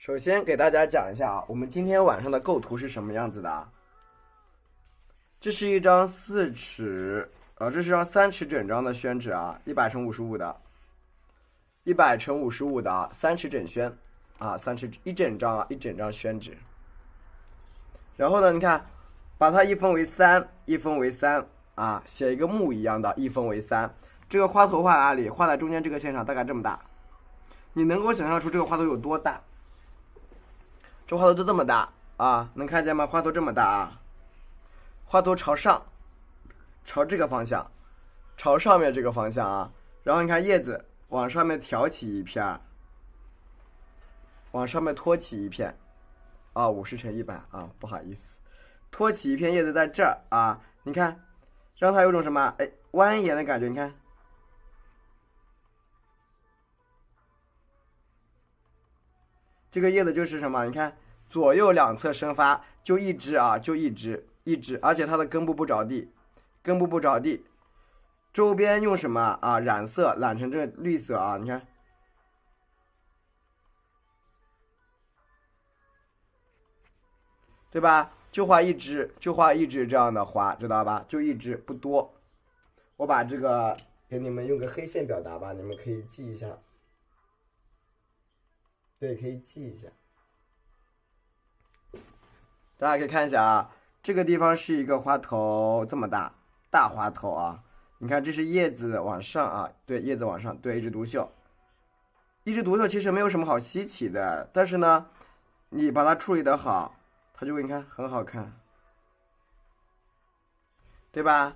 首先给大家讲一下啊，我们今天晚上的构图是什么样子的啊？这是一张4尺，这是张3尺整张的宣纸啊，100乘55的，100乘55的啊，3尺整宣啊，3尺一整张啊，一整张宣纸。然后呢，你看，把它一分为3，一分为3啊，写一个木一样的，一分为3。这个花头画哪里？画在中间这个线上，大概这么大。你能够想象出这个花头有多大？这花头就这么大啊，能看见吗？花头这么大啊，花头朝上，朝这个方向，朝上面这个方向啊。然后你看叶子往上面挑起一片，往上面托起一片，啊，50乘100啊，不好意思，托起一片叶子在这儿啊，你看，让它有种什么？哎，蜿蜒的感觉，你看。这个叶子就是什么？你看左右两侧生发，就一支啊，就一支，而且它的根部不着地，根部不着地，周边用什么啊？染色染成这绿色啊，你看，对吧？就画一支，这样的花，知道吧？就一支，不多。我把这个给你们用个黑线表达吧，你们可以记一下。对，可以记一下。大家可以看一下啊，这个地方是一个花头，这么大，大花头啊。你看，这是叶子往上啊，对，叶子往上，对，一枝独秀。一枝独秀其实没有什么好稀奇的，但是呢，你把它处理得好，它就会你看很好看，对吧？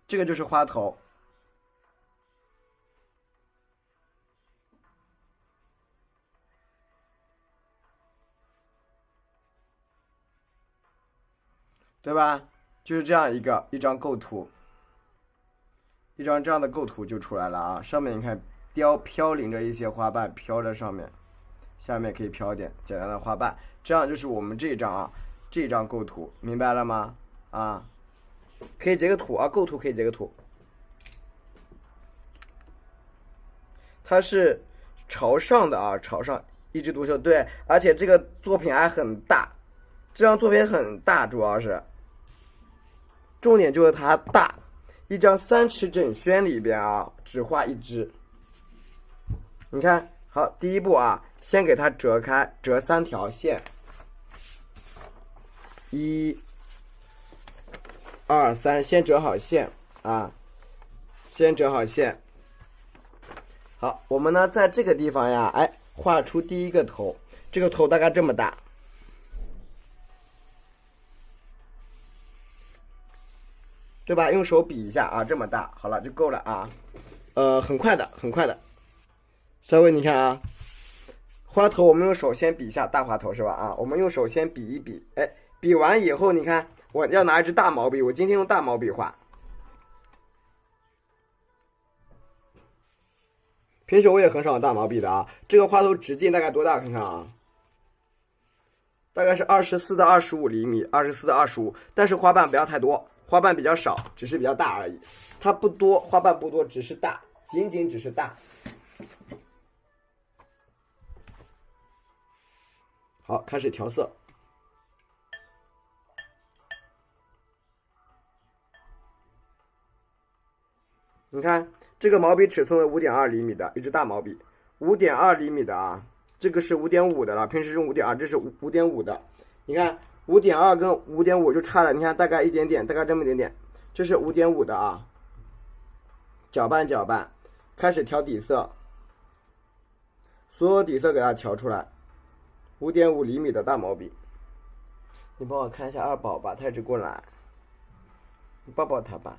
这个就是花头。对吧？就是这样一张构图，一张这样的构图就出来了啊！上面你看飘零着一些花瓣飘在上面，下面可以飘点简单的花瓣，这样就是我们这一张啊，这一张构图，明白了吗？啊，可以截个图啊，构图可以截个图。它是朝上的啊，朝上一枝独秀，对，而且这个作品还很大，这张作品很大，主要是。重点就是它大，一张3尺整宣里边啊，只画一支。你看好，第一步啊，先给它折开，折3条线，1、2、3，先折好线啊，先折好线。好，我们呢在这个地方呀，哎，画出第一个头，这个头大概这么大。对吧？用手比一下啊，这么大，好了就够了啊。很快的，很快的。稍微你看啊，花头我们用手先比一下，大花头是吧？啊，我们用手先比一比，哎，比完以后你看，我要拿一支大毛笔，我今天用大毛笔画。平时我也很少用大毛笔的啊。这个花头直径大概多大？看看啊，大概是24到25厘米，24到25，但是花瓣不要太多。花瓣比较少，只是比较大而已，它不多，花瓣不多，只是大，仅仅只是大。好，开始调色。你看这个毛笔尺寸为5.2厘米的一支大毛笔，5.2厘米的啊，这个是5.5的了，平时用5.2，这是5.5的，你看。5.2跟5.5就差了，你看大概一点点，大概这么一点点，这是5.5的啊。搅拌搅拌，开始调底色，所有底色给它调出来。5.5厘米的大毛笔，你帮我看一下二宝吧，他一直过来，你抱抱他吧。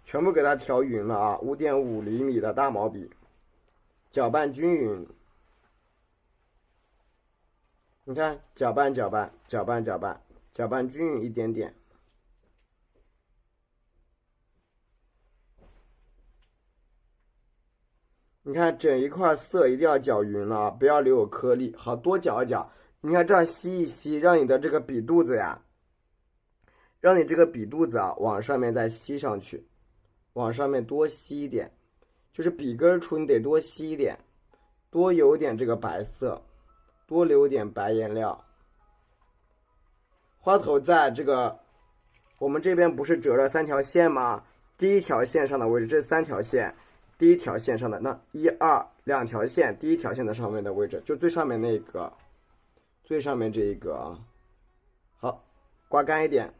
全部给它调匀了啊！5.5厘米的大毛笔，搅拌均匀。你看，搅拌搅拌，搅拌搅拌，搅拌均匀一点点。你看整一块色一定要搅匀了啊，不要留有颗粒。好，多搅一搅。你看这样吸一吸，让你的这个笔肚子呀，让你这个笔肚子啊往上面再吸上去，往上面多吸一点，就是笔根处你得多吸一点，多有点这个白色，多留点白颜料。花头在这个我们这边不是折了3条线吗？第一条线上的位置，这3条线，第一条线上的那1、2、2条线，第一条线的上面的位置，就最上面那个，最上面这一个啊。好，刮干一点。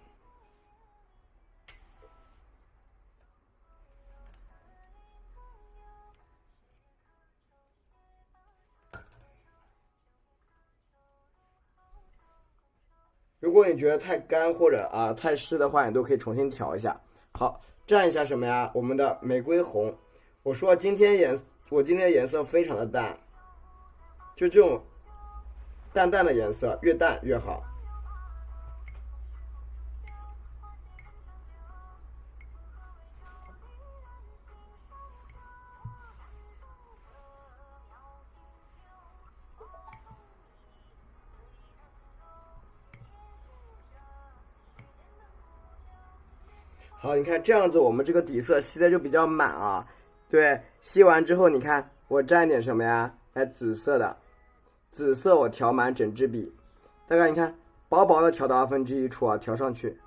如果你觉得太干或者太湿的话，你都可以重新调一下。好，蘸一下什么呀？我们的玫瑰红。我说我今天的颜色非常的淡，就这种淡淡的颜色，越淡越好。好，你看这样子，我们这个底色吸的就比较满啊。对，吸完之后，你看我蘸点什么呀？哎，紫色的，紫色我调满整支笔，大概你看薄薄的调到1/2处啊，调上去，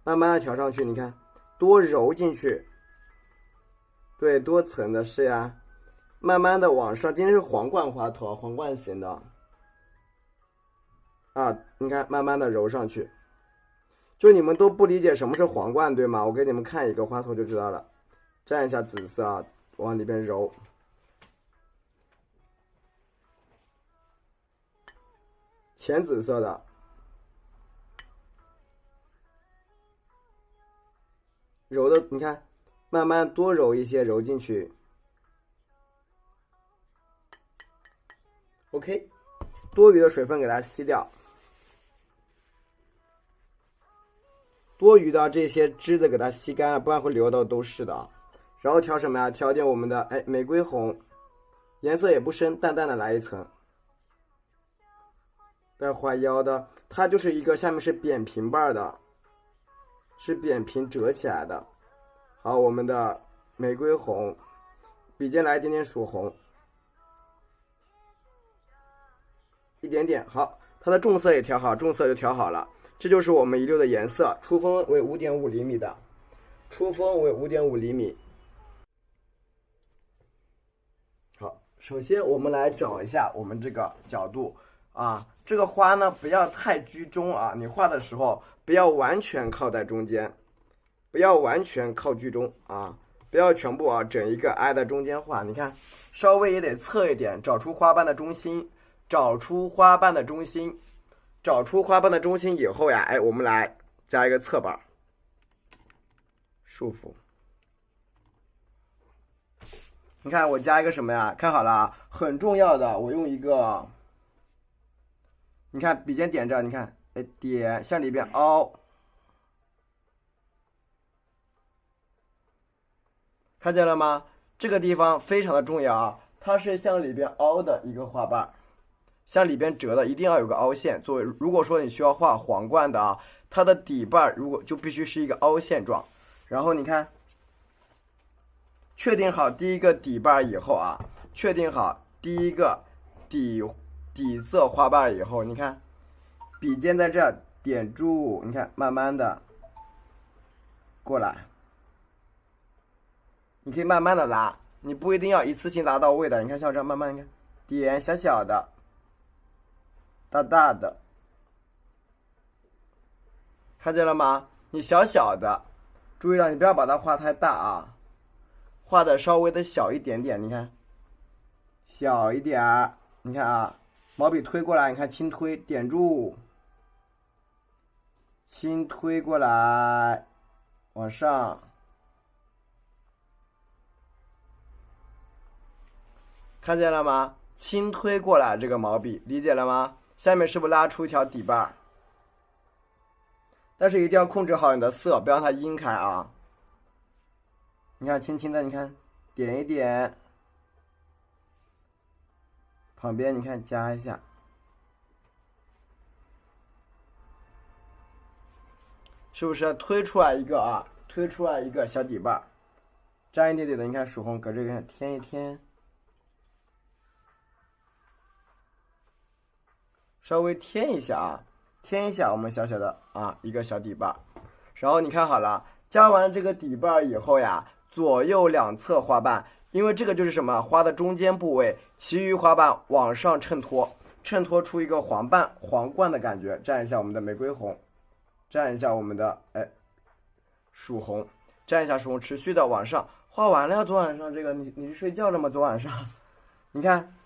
慢慢的调上去，你看多揉进去，对，多层的是呀，慢慢的往上。今天是皇冠花头，皇冠型的啊，你看慢慢的揉上去。就你们都不理解什么是皇冠，对吗？我给你们看一个花头就知道了。蘸一下紫色啊，往里边揉。浅紫色的，揉的你看，慢慢多揉一些，揉进去。OK， 多余的水分给它吸掉。多余的这些汁的给它吸干了，不然会流到都是的。然后调什么呀？调点我们的玫瑰红，颜色也不深，淡淡的来一层。带花腰的，它就是一个下面是扁平瓣的，是扁平折起来的。好，我们的玫瑰红，笔尖来一点点曙红，一点点。好，它的重色也调好，重色就调好了。这就是我们遗留的颜色，出锋为5.5厘米的，出锋为5.5厘米。好，首先我们来找一下我们这个角度啊，这个花呢不要太居中啊，你画的时候不要完全靠在中间，不要完全靠居中啊，不要全部整一个挨在中间画。你看，稍微也得侧一点，找出花瓣的中心，找出花瓣的中心。找出花瓣的中心以后呀，我们来加一个侧瓣，束缚。你看我加一个什么呀？看好了啊，很重要的，我用一个，你看笔尖点着，你看，点向里边凹，看见了吗？这个地方非常的重要啊，它是向里边凹的一个花瓣。向里边折的一定要有个凹陷，作为如果说你需要画皇冠的啊，它的底瓣如果就必须是一个凹陷状。然后你看，确定好第一个底瓣以后啊，确定好第一个底色花瓣以后，你看笔尖在这点住，你看慢慢的过来，你可以慢慢的拉，你不一定要一次性拉到位的。你看像这样慢慢，你看点小小的。大大的，看见了吗？你小小的，注意了，你不要把它画太大啊，画的稍微的小一点点。你看，小一点儿，你看啊，毛笔推过来，你看轻推，点住，轻推过来，往上，看见了吗？轻推过来，这个毛笔理解了吗？下面是不是拉出一条底瓣？但是一定要控制好你的色，不要让它阴开啊。你看，轻轻的，你看，点一点，旁边你看加一下，是不是推出来一个啊？推出来一个小底瓣，沾一点点的，你看曙红搁这个添一添，稍微添一下啊，添一下我们小小的啊一个小底瓣。然后你看好了，加完这个底瓣以后呀，左右两侧花瓣，因为这个就是什么花的中间部位，其余花瓣往上衬托，衬托出一个皇冠的感觉。蘸一下我们的玫瑰红，蘸一下我们的曙红，蘸一下曙红，持续的往上画完了呀。昨晚上这个你是睡觉了吗？昨晚上，你看，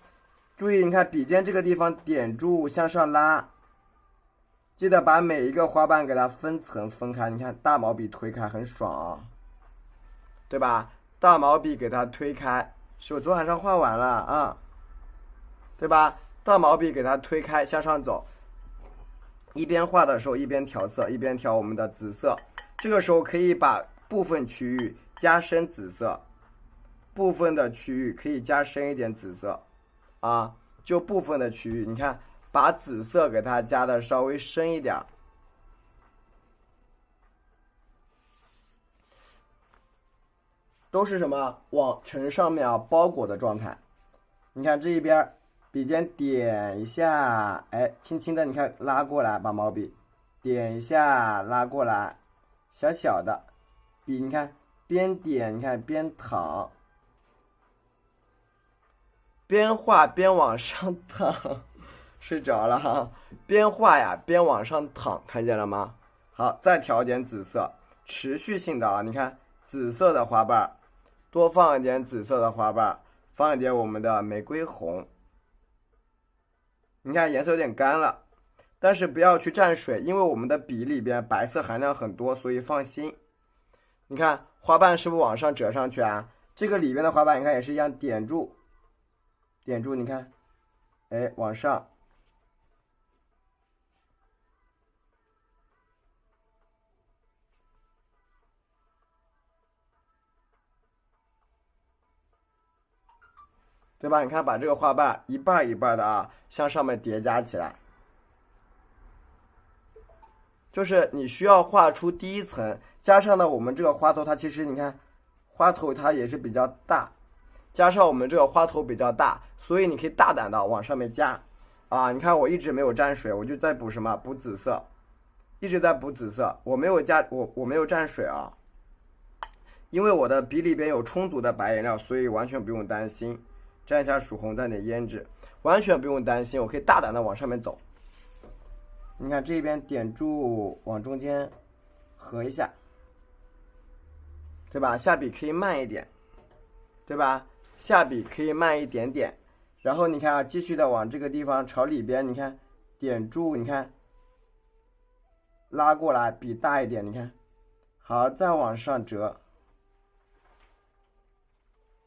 注意，你看笔尖这个地方点住向上拉，记得把每一个花瓣给它分层分开。你看大毛笔推开很爽啊，对吧？大毛笔给它推开，是我昨晚上画完了啊，对吧？大毛笔给它推开向上走，一边画的时候一边调色，一边调我们的紫色。这个时候可以把部分区域加深紫色，部分的区域可以加深一点紫色啊，就部分的区域，你看把紫色给它加的稍微深一点，都是什么往呈上面啊包裹的状态。你看这一边笔尖点一下，哎，轻轻的你看拉过来，把毛笔点一下拉过来，小小的笔你看边点你看边躺，边画边往上躺，睡着了哈，边画呀边往上躺，看见了吗？好，再调点紫色，持续性的啊，你看紫色的花瓣，多放一点紫色的花瓣，放一点我们的玫瑰红。你看颜色有点干了，但是不要去蘸水，因为我们的笔里边白色含量很多，所以放心。你看花瓣是不是往上折上去啊？这个里边的花瓣你看也是一样，点住，点住，你看，哎，往上。对吧？你看把这个花瓣一半一半的啊，向上面叠加起来，就是你需要画出第一层，加上呢我们这个花头它其实你看花头它也是比较大，加上我们这个花头比较大，所以你可以大胆的往上面加啊。你看我一直没有沾水，我就在补什么？补紫色，一直在补紫色，我没有加我没有蘸水啊，因为我的笔里边有充足的白颜料，所以完全不用担心。蘸一下曙红，蘸点胭脂，完全不用担心，我可以大胆的往上面走。你看这边点住，往中间合一下，对吧？下笔可以慢一点，对吧？下笔可以慢一点点。然后你看啊，继续的往这个地方朝里边，你看点住，你看拉过来，笔大一点，你看好，再往上折，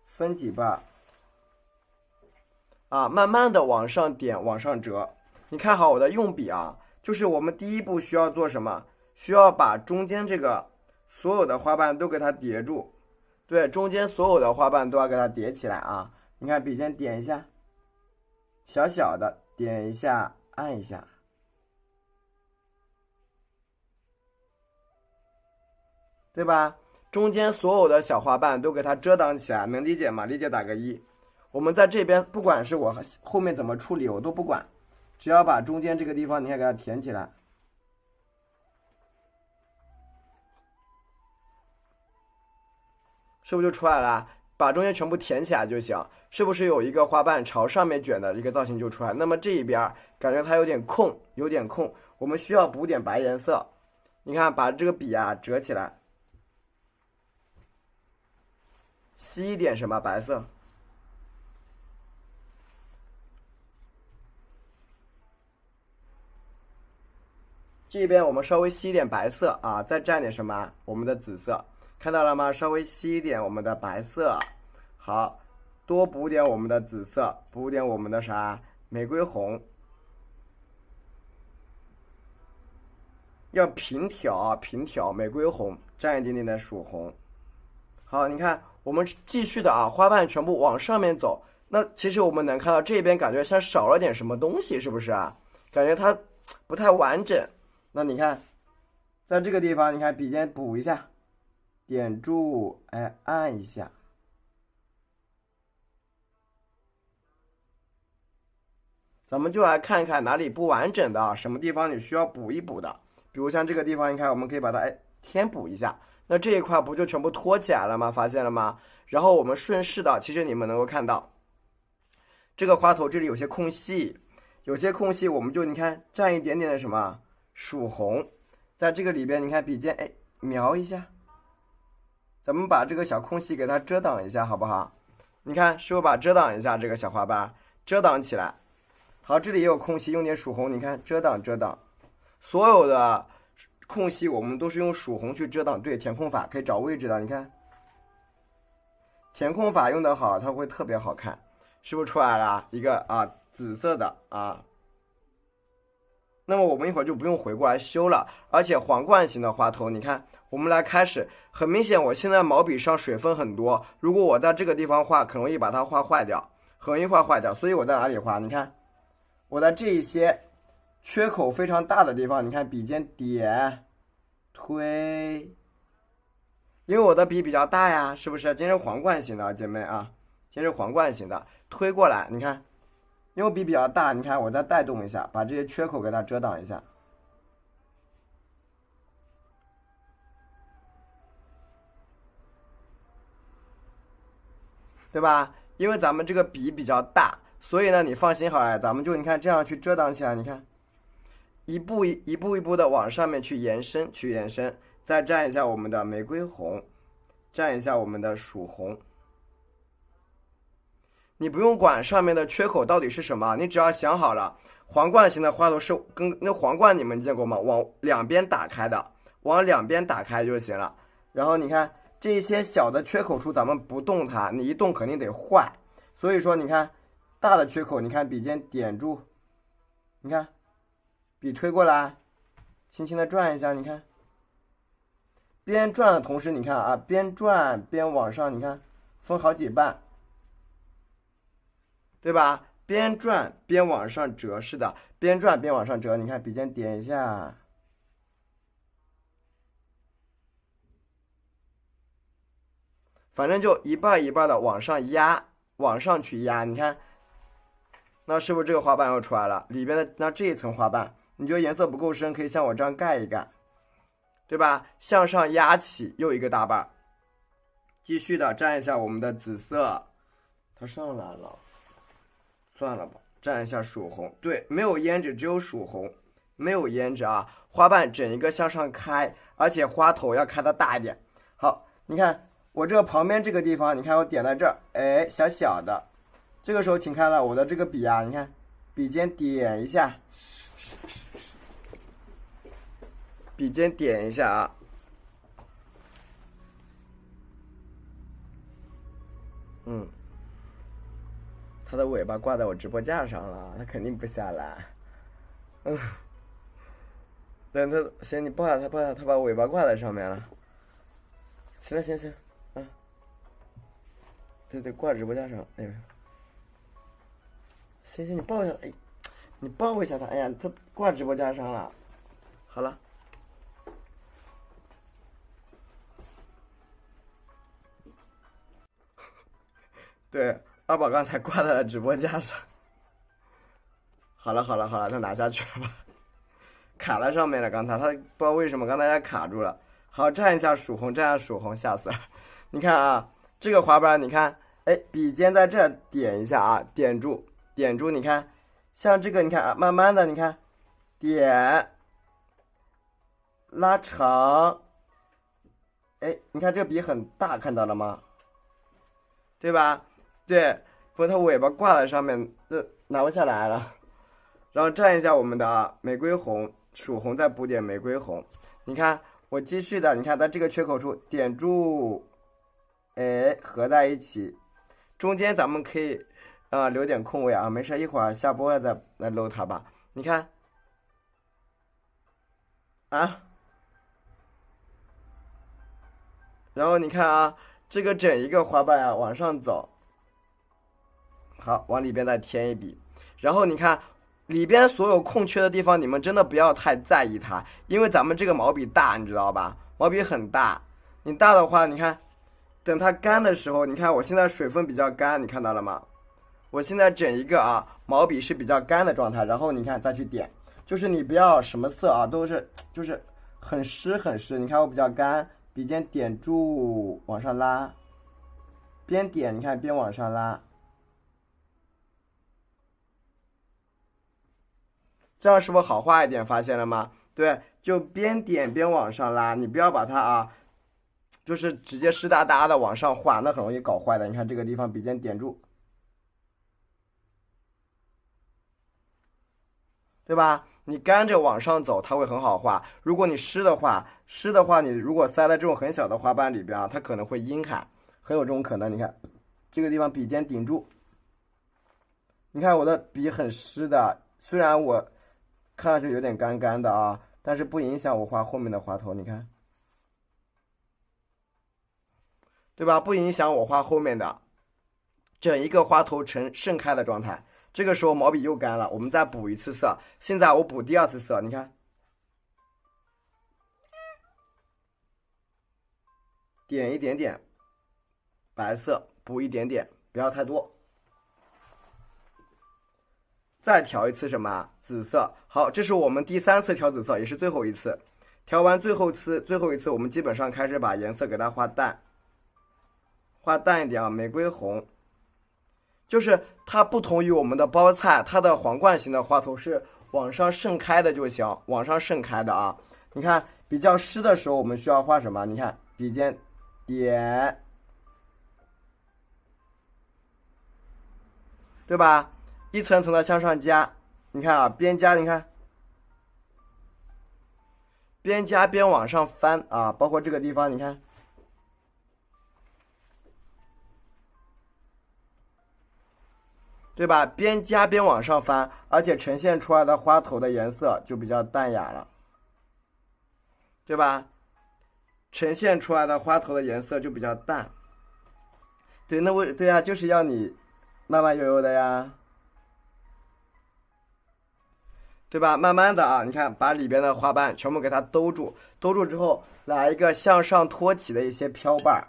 分几瓣。啊，慢慢的往上点，往上折。你看好我的用笔啊，就是我们第一步需要做什么？需要把中间这个所有的花瓣都给它叠住，对，中间所有的花瓣都要给它叠起来啊。你看笔尖点一下，小小的点一下，按一下，对吧？中间所有的小花瓣都给它遮挡起来，能理解吗？理解打个1。我们在这边，不管是我后面怎么处理，我都不管，只要把中间这个地方，你看给它填起来，是不是就出来了？把中间全部填起来就行，是不是有一个花瓣朝上面卷的一个造型就出来？那么这一边感觉它有点空，有点空，我们需要补点白颜色。你看，把这个笔啊折起来，吸一点什么白色。这边我们稍微吸一点白色啊，再蘸点什么？我们的紫色，看到了吗？稍微吸一点我们的白色，好，多补点我们的紫色，补点我们的啥？玫瑰红，要平调啊，平调，玫瑰红，蘸一点点的曙红。好，你看我们继续的啊，花瓣全部往上面走。那其实我们能看到这边感觉像少了点什么东西，是不是啊？感觉它不太完整。那你看，在这个地方，你看笔尖补一下，点住，哎，按一下。咱们就来看一看哪里不完整的，什么地方你需要补一补的。比如像这个地方，你看我们可以把它填补一下，那这一块不就全部托起来了吗？发现了吗？然后我们顺势的，其实你们能够看到，这个花头这里有些空隙，我们就你看蘸一点点的什么曙红，在这个里边，你看笔尖描一下，咱们把这个小空隙给它遮挡一下，好不好？你看是不是把遮挡一下这个小花瓣，遮挡起来？好，这里也有空隙，用点曙红，你看遮挡，所有的空隙我们都是用曙红去遮挡。对，填空法可以找位置的，你看，填空法用得好，它会特别好看，是不是出来了一个紫色的啊？那么我们一会儿就不用回过来修了，而且皇冠型的花头，你看，我们来开始，很明显，我现在毛笔上水分很多，如果我在这个地方画，很容易把它画坏掉，所以我在哪里画？你看。我在这一些缺口非常大的地方，你看笔尖点推，因为我的笔比较大呀，是不是？今天是皇冠型的姐妹啊，今天是皇冠型的，推过来，你看，因为我笔比较大，你看我再带动一下，把这些缺口给它遮挡一下，对吧？因为咱们这个笔比较大。所以呢，你放心好了，咱们就你看这样去遮挡起来，你看，一步一步的往上面去延伸，再蘸一下我们的玫瑰红，蘸一下我们的曙红。你不用管上面的缺口到底是什么，你只要想好了，皇冠型的花头是跟那皇冠你们见过吗？往两边打开的，往两边打开就行了。然后你看这些小的缺口处，咱们不动它，你一动肯定得坏。所以说，你看。大的缺口，你看笔尖点住，你看，笔推过来，轻轻的转一下，你看，边转的同时，你看啊，边转边往上，你看，分好几半，对吧？边转边往上折，是的，边转边往上折，你看笔尖点一下，反正就一半一半的往上压，往上去压，你看。那是不是这个花瓣又出来了？里边的那这一层花瓣，你觉得颜色不够深，可以像我这样盖一盖，对吧？向上压起又一个大瓣，继续的蘸一下我们的紫色，它上来了，算了吧，蘸一下曙红。对，没有胭脂，只有曙红，没有胭脂啊。花瓣整一个向上开，而且花头要开的大一点。好，你看我这个旁边这个地方，你看我点在这儿，小小的。这个时候请看了我的这个笔啊，你看，笔尖点一下，笔尖点一下啊，它的尾巴挂在我直播架上了，它肯定不下来，等它行，你抱下它，它把尾巴挂在上面了，行，啊，对，挂直播架上，哎呦。行，你抱一下，你抱一下它，哎呀，它挂直播架上了。好了，对，二宝刚才挂在了直播架上。好了，它拿下去了吧？卡在上面了，刚才它不知道为什么刚才卡住了。好，蘸一下曙红，吓死了。你看啊，这个花瓣，你看，笔尖在这点一下啊，点住，你看，像这个，你看啊，慢慢的，你看，点，拉长，你看这个笔很大，看到了吗？对吧？对，不过它尾巴挂在上面，这拿不下来了。然后蘸一下我们的玫瑰红，曙红，再补点玫瑰红。你看，我继续的，你看在这个缺口处点住，合在一起，中间咱们可以留点空位啊，没事，一会儿下播了再来搂它吧。你看，啊，然后你看啊，这个整一个花瓣啊往上走，好，往里边再添一笔，然后你看里边所有空缺的地方，你们真的不要太在意它，因为咱们这个毛笔大，你知道吧？毛笔很大，你大的话，你看，等它干的时候，你看我现在水分比较干，你看到了吗？我现在整一个毛笔是比较干的状态，然后你看再去点，就是你不要什么色都是就是很湿很湿。你看我比较干，笔尖点住往上拉，边点你看边往上拉，这样是不是好画一点？发现了吗？对，就边点边往上拉，你不要把它就是直接湿哒哒的往上画，那很容易搞坏的。你看这个地方笔尖点住，对吧？你干着往上走，它会很好画。如果你湿的话，你如果塞在这种很小的花瓣里边它可能会阴海，很有这种可能。你看这个地方笔尖顶住，你看我的笔很湿的，虽然我看上去有点干干的但是不影响我画后面的花头。你看，对吧？不影响我画后面的整一个花头呈盛开的状态。这个时候毛笔又干了，我们再补一次色。现在我补第二次色，你看，点一点点白色，补一点点，不要太多。再调一次什么？紫色。好，这是我们第3次调紫色，也是最后一次。调完最后一次，我们基本上开始把颜色给它画淡，画淡一点玫瑰红。就是它不同于我们的包菜，它的皇冠型的花头是往上盛开的就行，往上盛开的你看比较湿的时候，我们需要画什么？你看笔尖点，对吧？一层层的向上加，你看边加，你看边加边往上翻包括这个地方，你看。对吧？边加边往上翻，而且呈现出来的花头的颜色就比较淡雅了，对吧？呈现出来的花头的颜色就比较淡。对，对呀，就是要你慢慢悠悠的呀，对吧？慢慢的你看把里边的花瓣全部给它兜住，兜住之后来一个向上托起的一些飘瓣，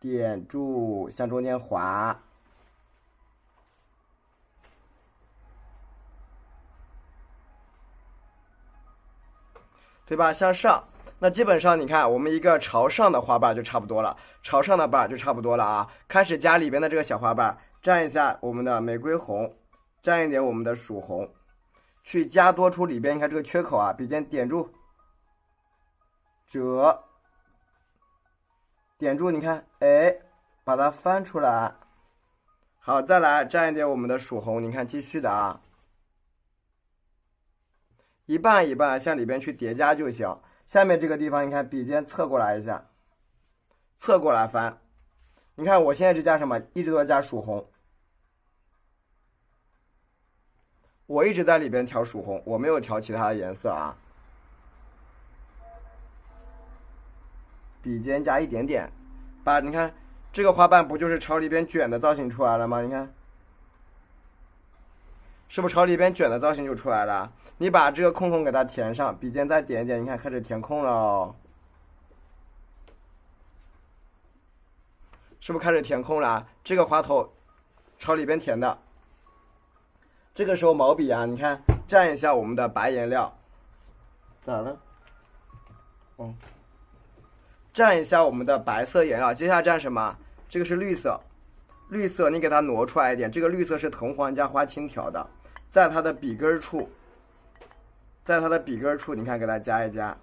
点住向中间滑，对吧？向上，那基本上你看我们一个朝上的花瓣就差不多了，朝上的瓣就差不多了开始加里边的这个小花瓣，蘸一下我们的玫瑰红，蘸一点我们的曙红，去加多出里边，你看这个缺口笔尖点住，折，点住，你看，把它翻出来。好，再来蘸一点我们的曙红，你看继续的一半一半向里边去叠加就行。下面这个地方，你看笔尖侧过来一下，侧过来翻。你看我现在是加什么？一直都在加曙红，我一直在里边调曙红，我没有调其他的颜色笔尖加一点点，你看这个花瓣不就是朝里边卷的造型出来了吗？你看，是不是朝里边卷的造型就出来了？你把这个空空给它填上，笔尖再点一点，你看开始填空了是不是开始填空了？这个花头朝里边填的。这个时候毛笔你看蘸一下我们的白颜料，咋了？蘸一下我们的白色颜料，接下来蘸什么？这个是绿色，绿色你给它挪出来一点，这个绿色是藤黄加花青调的，在它的笔根处，你看给它加一加，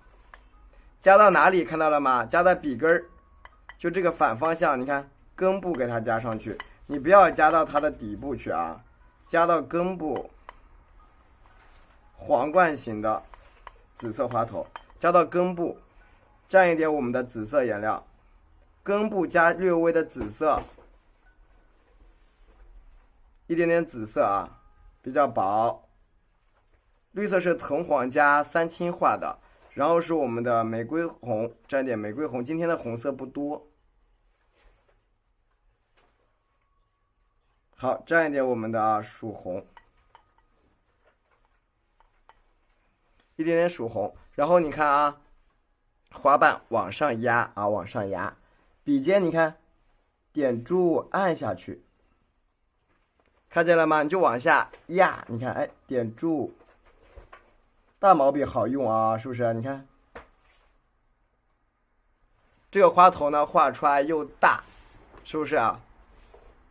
加到哪里？看到了吗？加在笔根，就这个反方向，你看根部给它加上去，你不要加到它的底部去加到根部，皇冠型的紫色花头，加到根部，蘸一点我们的紫色颜料，根部加略微的紫色，一点点紫色比较薄。绿色是藤黄加三青画的，然后是我们的玫瑰红，蘸点玫瑰红，今天的红色不多。好，蘸一点我们的曙红，一点点曙红，然后你看花瓣往上压啊，往上压。笔尖你看，点住按下去，看见了吗？你就往下压，你看，哎，点住。大毛笔好用啊，是不是？你看，这个花头呢画出来又大，是不是啊？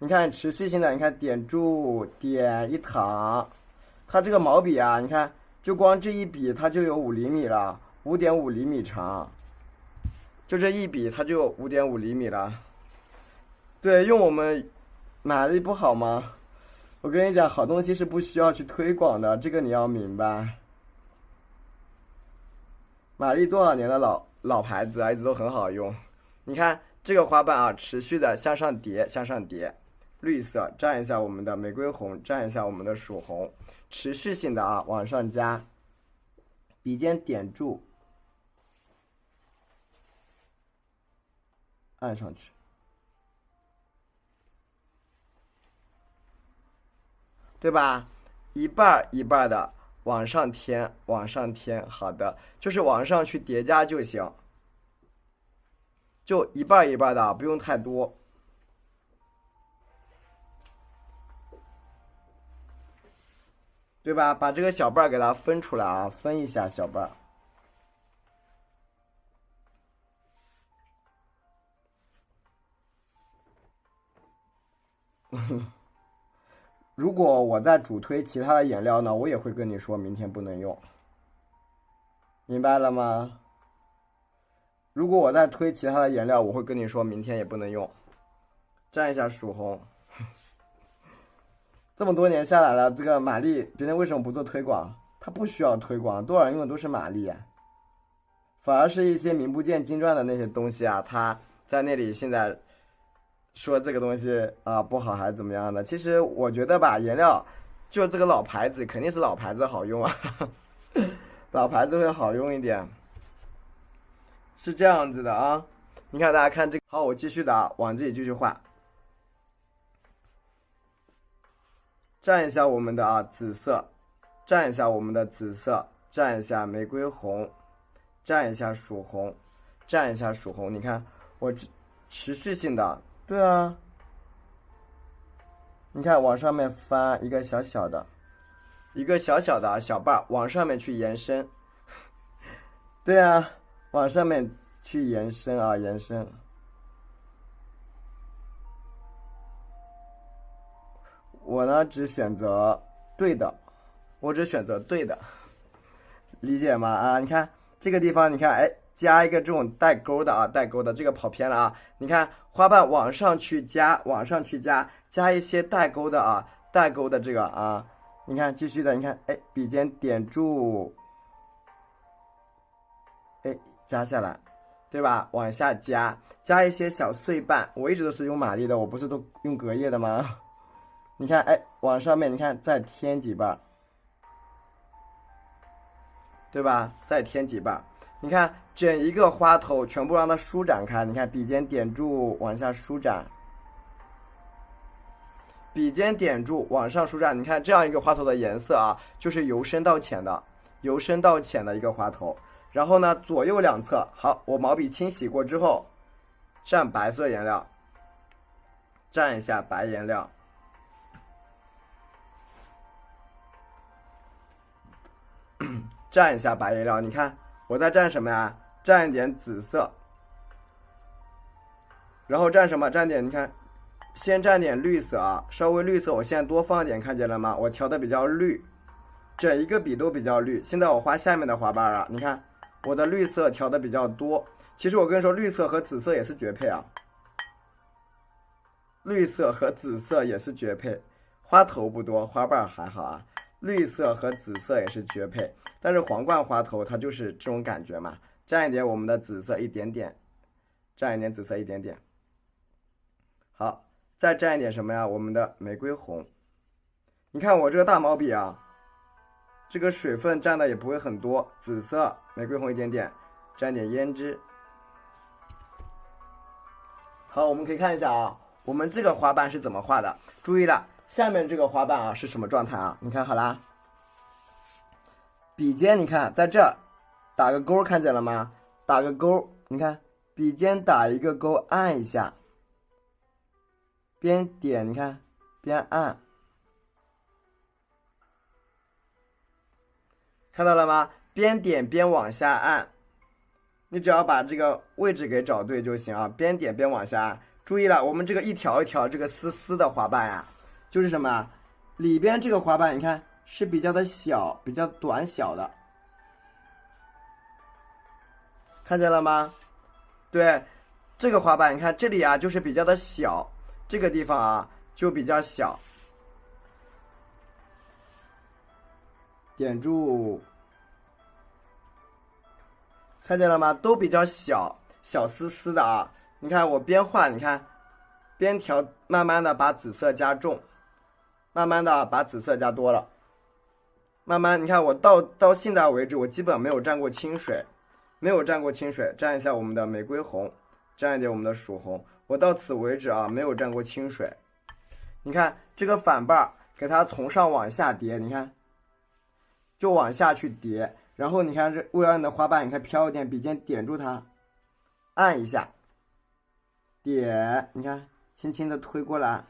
你看持续性的，你看点住点一躺，它这个毛笔啊，你看就光这一笔它就有5厘米了，5.5厘米长，就这一笔它就有5.5厘米了。对，用我们玛丽不好吗？我跟你讲，好东西是不需要去推广的，这个你要明白。玛丽多少年的老牌子啊，一直都很好用。你看这个花瓣啊，持续的向上叠，向上叠。绿色蘸一下我们的玫瑰红，蘸一下我们的曙红，持续性的啊往上加。笔尖点住，按上去。对吧？一半一半的。往上添，往上添，好的，就是往上去叠加就行，就一半一半的，不用太多。对吧？把这个小瓣给它分出来啊，分一下小瓣。如果我在主推其他的颜料呢，我也会跟你说明天不能用，明白了吗？如果我在推其他的颜料，我会跟你说明天也不能用。蘸一下曙红。这么多年下来了，这个玛丽别人为什么不做推广？它不需要推广，多少人用的都是玛丽啊。反而是一些名不见经传的那些东西啊，它在那里现在说这个东西啊不好还是怎么样的。其实我觉得吧，颜料就这个老牌子肯定是老牌子好用啊，老牌子会好用一点，是这样子的啊。你看大家看这个，好，我继续的啊，往这里继续画，蘸一下我们的啊紫色，蘸一下我们的紫色，蘸一下玫瑰红，蘸一下曙红，蘸一下曙红。你看我持续性的。对啊，你看往上面翻一个小小的小瓣往上面去延伸。对啊，往上面去延伸啊，延伸。我呢只选择对的，我只选择对的，理解吗？啊，你看这个地方，你看，哎。加一个这种带钩的啊，带钩的这个跑偏了啊！你看花瓣往上去加，往上去加一些带钩的啊，带钩的这个啊，你看继续的，你看，哎，笔尖点住，哎，加下来，对吧？往下加一些小碎瓣，我一直都是用玛丽的，我不是都用隔夜的吗？你看，哎，往上面你看再添几瓣，对吧？再添几瓣。你看整一个花头全部让它舒展开，你看笔尖点住往下舒展，笔尖点住往上舒展，你看这样一个花头的颜色啊，就是由深到浅的，由深到浅的一个花头。然后呢，左右两侧，好，我毛笔清洗过之后，蘸白色颜料，蘸一下白颜料，蘸一下白颜料，你看。我在蘸什么呀？蘸一点紫色，然后蘸什么？蘸点，你看，先蘸点绿色啊，稍微绿色，我现在多放一点，看见了吗？我调的比较绿，整一个笔都比较绿。现在我画下面的花瓣啊，你看我的绿色调的比较多。其实我跟你说，绿色和紫色也是绝配啊，绿色和紫色也是绝配，花头不多，花瓣还好啊。绿色和紫色也是绝配，但是皇冠花头它就是这种感觉嘛。蘸一点我们的紫色一点点，蘸一点紫色一点点。好，再蘸一点什么呀？我们的玫瑰红。你看我这个大毛笔啊，这个水分蘸的也不会很多，紫色、玫瑰红一点点，蘸点胭脂。好，我们可以看一下啊，我们这个花瓣是怎么画的？注意了。下面这个花瓣啊是什么状态啊？你看好啦，笔尖你看在这儿打个勾，看见了吗？打个勾，你看笔尖打一个勾，按一下，边点，你看边按，看到了吗？边点边往下按，你只要把这个位置给找对就行啊。边点边往下按，注意了，我们这个一条一条这个丝丝的滑瓣呀，就是什么？里边这个滑瓣，你看是比较的小，比较短小的，看见了吗？对，这个滑瓣，你看这里啊，就是比较的小，这个地方啊就比较小。点住，看见了吗？都比较小，小丝丝的啊。你看我边画，你看边调，慢慢的把紫色加重，慢慢的把紫色加多了。慢慢，你看我到现在为止，我基本没有蘸过清水，没有蘸过清水。蘸一下我们的玫瑰红，蘸一点我们的曙红。我到此为止啊，没有蘸过清水。你看这个反瓣，给它从上往下叠，你看。就往下去叠，然后你看这为了让你的花瓣，你看飘一点，笔尖点住它，按一下，点，你看轻轻的推过来，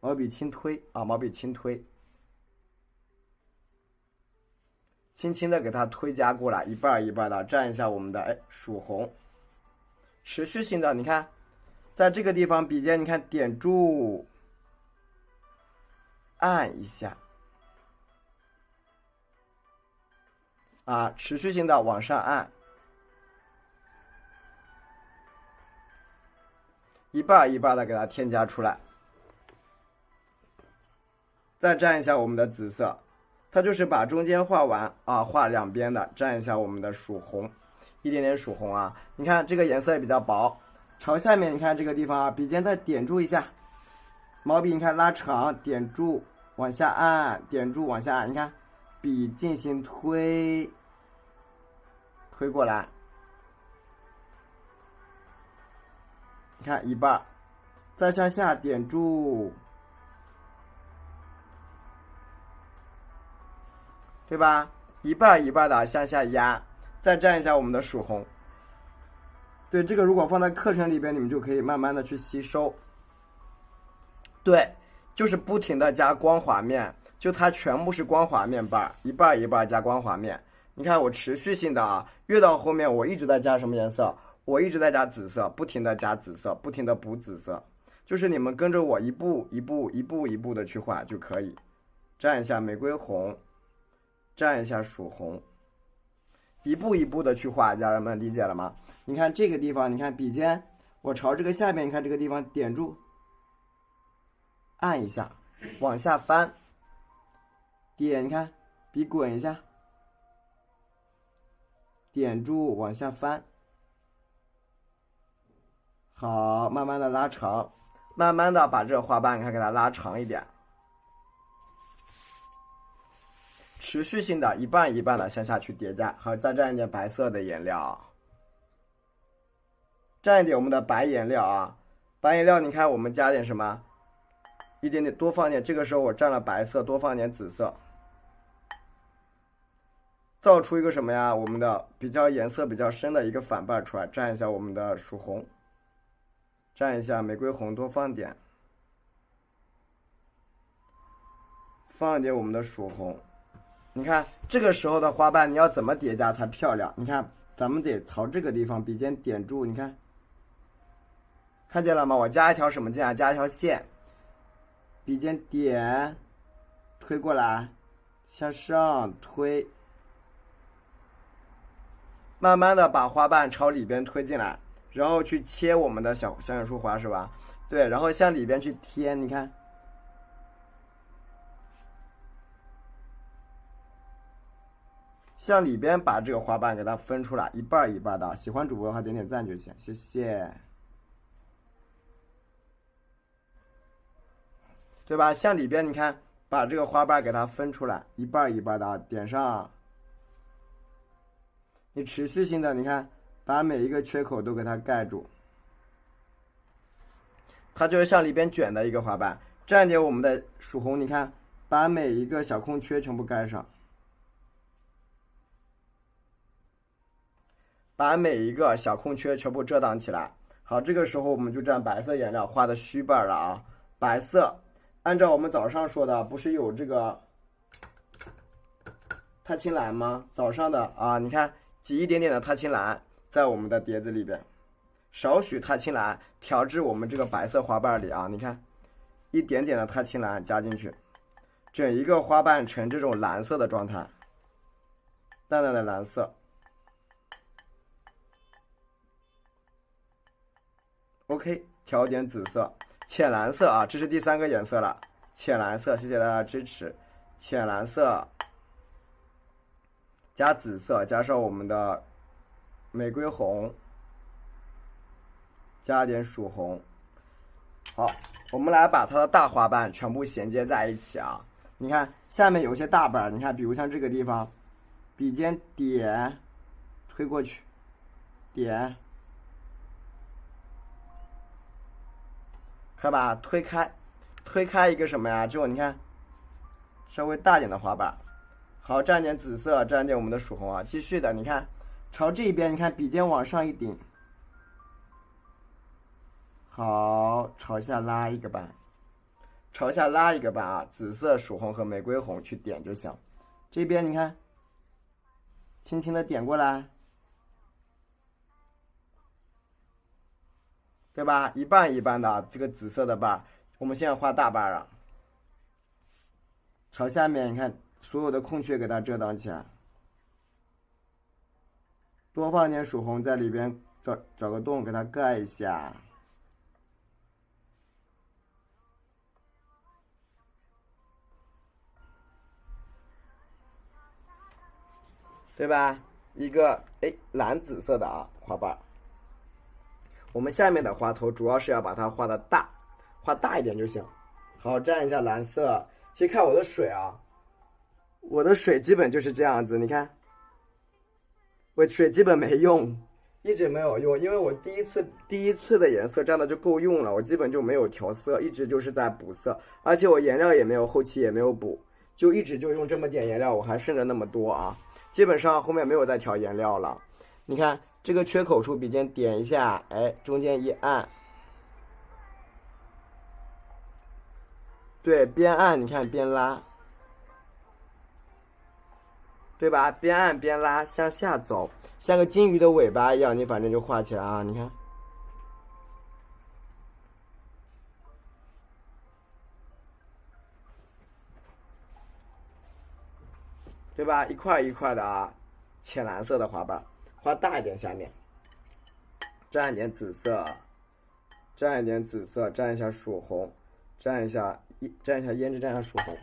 毛笔轻推啊，毛笔轻推，轻轻的给它推加过来，一半一半的蘸一下我们的曙红，持续性的，你看在这个地方笔尖你看点住，按一下。啊，持续性的往上按，一半一半的给它添加出来，再蘸一下我们的紫色，它就是把中间画完啊，画两边的，蘸一下我们的曙红，一点点曙红啊，你看这个颜色也比较薄，朝下面你看这个地方啊，笔尖再点住一下，毛笔你看拉长，点住往下按，点住往下按，你看笔进行推过来，你看一半，再向下点住，对吧？一半一半的向下压，再蘸一下我们的曙红。对，这个如果放在课程里边，你们就可以慢慢的去吸收。对，就是不停的加光滑面，就它全部是光滑面瓣，一半一半加光滑面。你看我持续性的啊，越到后面我一直在加什么颜色？我一直在加紫色，不停的加紫色，不停的补紫色。就是你们跟着我一步一步的去画就可以。蘸一下玫瑰红，蘸一下曙红，一步一步的去画，家人们理解了吗？你看这个地方，你看笔尖，我朝这个下面，你看这个地方点住，按一下，往下翻，点，你看笔滚一下。点住往下翻，好，慢慢的拉长，慢慢的把这个花瓣你看给它拉长一点，持续性的一半一半的向下去叠加。好，再蘸一点白色的颜料，蘸一点我们的白颜料啊，白颜料你看我们加点什么？一点点，多放点，这个时候我蘸了白色，多放点紫色。造出一个什么呀？我们的比较颜色比较深的一个反瓣出来，蘸一下我们的曙红，蘸一下玫瑰红，多放点，放一点我们的曙红。你看这个时候的花瓣你要怎么叠加才漂亮？你看咱们得朝这个地方笔尖点住，你看看见了吗？我加一条什么线啊？加一条线，笔尖点，推过来，向上推。慢慢的把花瓣朝里边推进来，然后去切我们的小小树花是吧？对，然后向里边去贴，你看，向里边把这个花瓣给它分出来，一半一半的。喜欢主播的话点点赞就行，谢谢。对吧？向里边你看，把这个花瓣给它分出来，一半一半的，点上。你持续性的，你看，把每一个缺口都给它盖住，它就是向里边卷的一个花瓣。蘸点我们的曙红，你看，把每一个小空缺全部盖上。把每一个小空缺全部遮挡起来。好，这个时候我们就蘸白色颜料画的虚瓣了啊，白色。按照我们早上说的，不是有这个踏青蓝吗？早上的啊，你看挤一点点的踏青蓝在我们的碟子里边，少许踏青蓝调至我们这个白色花瓣里啊，你看一点点的踏青蓝加进去，整一个花瓣呈这种蓝色的状态，淡淡的蓝色。OK， 调点紫色，浅蓝色啊，这是第3个颜色了，浅蓝色，谢谢大家支持。浅蓝色加紫色，加上我们的玫瑰红，加点曙红。好，我们来把它的大花瓣全部衔接在一起啊。你看下面有一些大瓣，你看，比如像这个地方，笔尖点，推过去，点。可以把它推开一个什么呀？之后你看，稍微大点的花瓣。好，蘸点紫色，蘸点我们的曙红啊。继续的，你看，朝这一边，你看笔尖往上一顶，好，朝下拉一个瓣，朝下拉一个瓣啊。紫色、曙红和玫瑰红去点就行。这边你看，轻轻的点过来。对吧？一半一半的这个紫色的瓣，我们现在画大瓣啊。朝下面，你看所有的空缺给它遮挡起来，多放点曙红在里边，找个洞给它盖一下。对吧？一个蓝紫色的啊花瓣。我们下面的花头主要是要把它画的大，画大一点就行。好，蘸一下蓝色。其实看我的水啊，我的水基本就是这样子。你看，我水基本没用，一直没有用，因为我第一次的颜色蘸的就够用了，我基本就没有调色，一直就是在补色，而且我颜料也没有，后期也没有补，就一直就用这么点颜料，我还剩着那么多啊，基本上后面没有再调颜料了。你看。这个缺口处笔尖点一下，中间一按，对，边按你看边拉，对吧？边按边拉，向下走，像个金鱼的尾巴一样，你反正就画起来啊，你看，对吧？一块一块的啊，浅蓝色的花瓣。画大一点，下面蘸一点紫色，蘸一点紫色，蘸一下曙红，蘸一下胭脂，蘸一下曙红。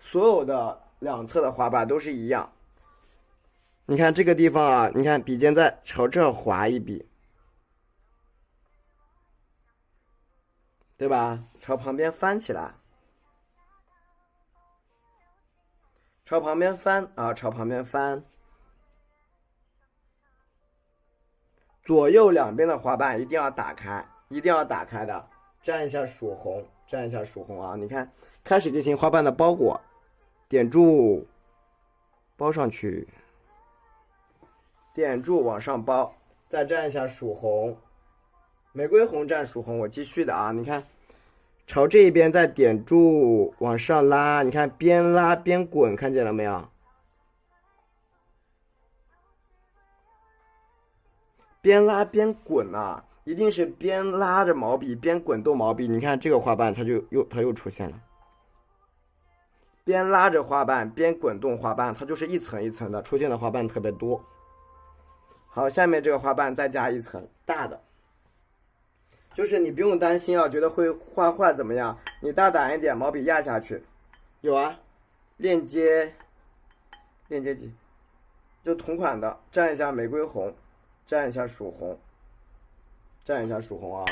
所有的两侧的花瓣都是一样。你看这个地方啊，你看笔尖再朝这划一笔，对吧？朝旁边翻起来，朝旁边翻啊，朝旁边翻。左右两边的花瓣一定要打开，一定要打开的。蘸一下曙红，蘸一下曙红啊！你看，开始进行花瓣的包裹，点住，包上去，点住往上包，再蘸一下曙红，玫瑰红蘸曙红。我继续的啊！你看，朝这一边再点住往上拉，你看边拉边滚，看见了没有？边拉边滚啊，一定是边拉着毛笔边滚动毛笔。你看这个花瓣它又出现了，边拉着花瓣边滚动花瓣，它就是一层一层的，出现的花瓣特别多。好，下面这个花瓣再加一层大的，就是你不用担心啊，觉得会画坏怎么样？你大胆一点，毛笔压下去。有啊，链接几，就同款的，蘸一下玫瑰红。蘸一下曙红，蘸一下曙红啊！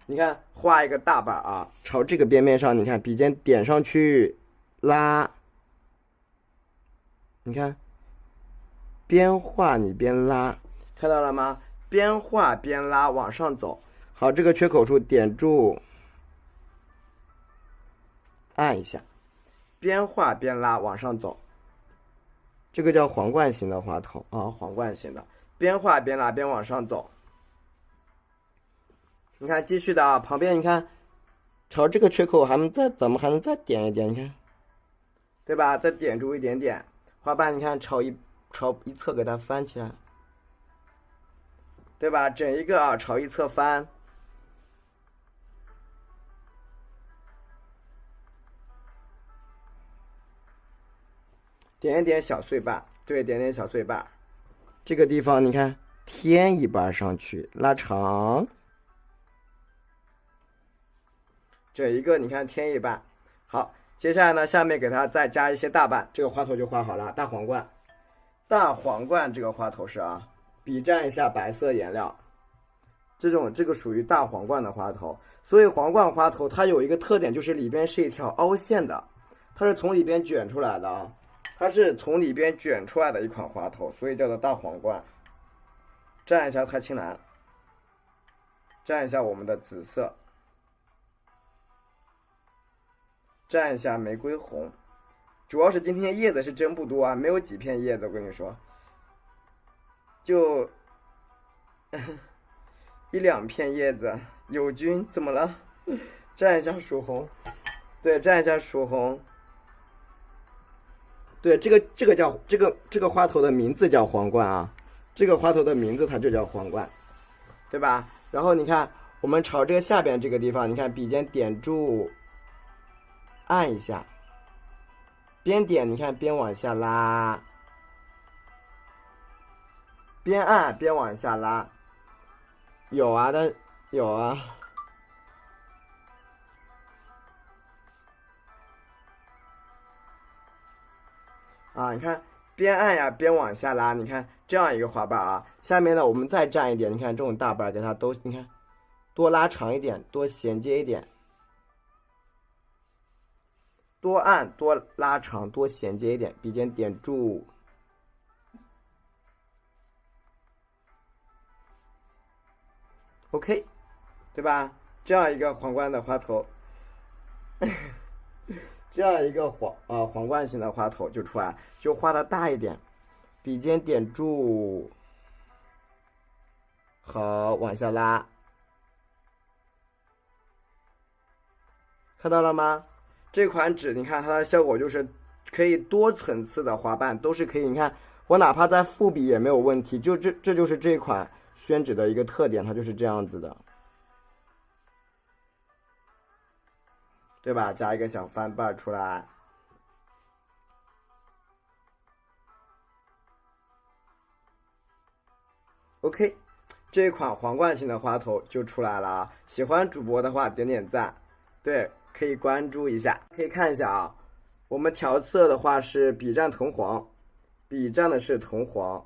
你看，画一个大瓣啊，朝这个边面上，你看笔尖点上去，拉。你看，边画你边拉，看到了吗？边画边拉，往上走。好，这个缺口处点住，按一下，边画边拉，往上走。这个叫皇冠型的花头啊，皇冠型的。边画边拉，边往上走。你看，继续的啊，旁边你看，朝这个缺口咱们还能再点一点，你看，对吧？再点住一点点，花瓣你看朝一侧给它翻起来，对吧？整一个啊，朝一侧翻。点一点小碎瓣，对，点点小碎瓣。这个地方你看，添一瓣上去，拉长。整一个你看添一瓣。好，接下来呢，下面给它再加一些大瓣，这个花头就画好了。大皇冠，大皇冠这个花头是啊，笔蘸一下白色颜料。这个属于大皇冠的花头，所以皇冠花头它有一个特点，就是里边是一条凹陷的，它是从里边卷出来的啊。它是从里边卷出来的一款花头，所以叫做大皇冠。蘸一下太青蓝，蘸一下我们的紫色，蘸一下玫瑰红。主要是今天叶子是真不多啊，没有几片叶子，我跟你说，就一两片叶子。友军怎么了？蘸一下曙红，对，蘸一下曙红。对，这个花头的名字叫皇冠啊，这个花头的名字它就叫皇冠，对吧？然后你看，我们朝这个下边这个地方，你看笔尖点住，按一下，边点你看边往下拉，边按边往下拉，有啊，有啊。啊，你看边按呀边往下拉，你看这样一个花瓣啊。下面呢，我们再蘸一点，你看这种大瓣给它都，你看多拉长一点，多衔接一点，多按多拉长多衔接一点，笔尖点住。OK， 对吧？这样一个皇冠的花头。这样一个皇冠型的花头就出来，就画的大一点，笔尖点住，好，往下拉，看到了吗？这款纸你看它的效果就是可以多层次的花瓣都是可以，你看我哪怕再复笔也没有问题，这就是这款宣纸的一个特点，它就是这样子的。对吧？加一个小翻瓣出来。OK， 这一款皇冠型的花头就出来了啊！喜欢主播的话点点赞，对，可以关注一下。可以看一下啊，我们调色的话是笔蘸藤黄，笔蘸的是藤黄，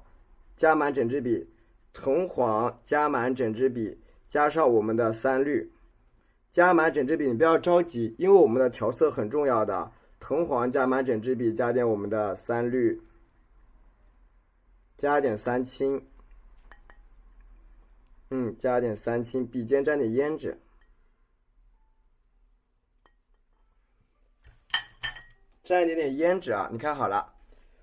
加满整支笔，藤黄加满整支笔，加上我们的三绿。加满整支笔，你不要着急，因为我们的调色很重要的。藤黄加满整支笔，加点我们的三绿，加点三青，加点三青，笔尖沾点胭脂，沾一点点胭脂啊！你看好了，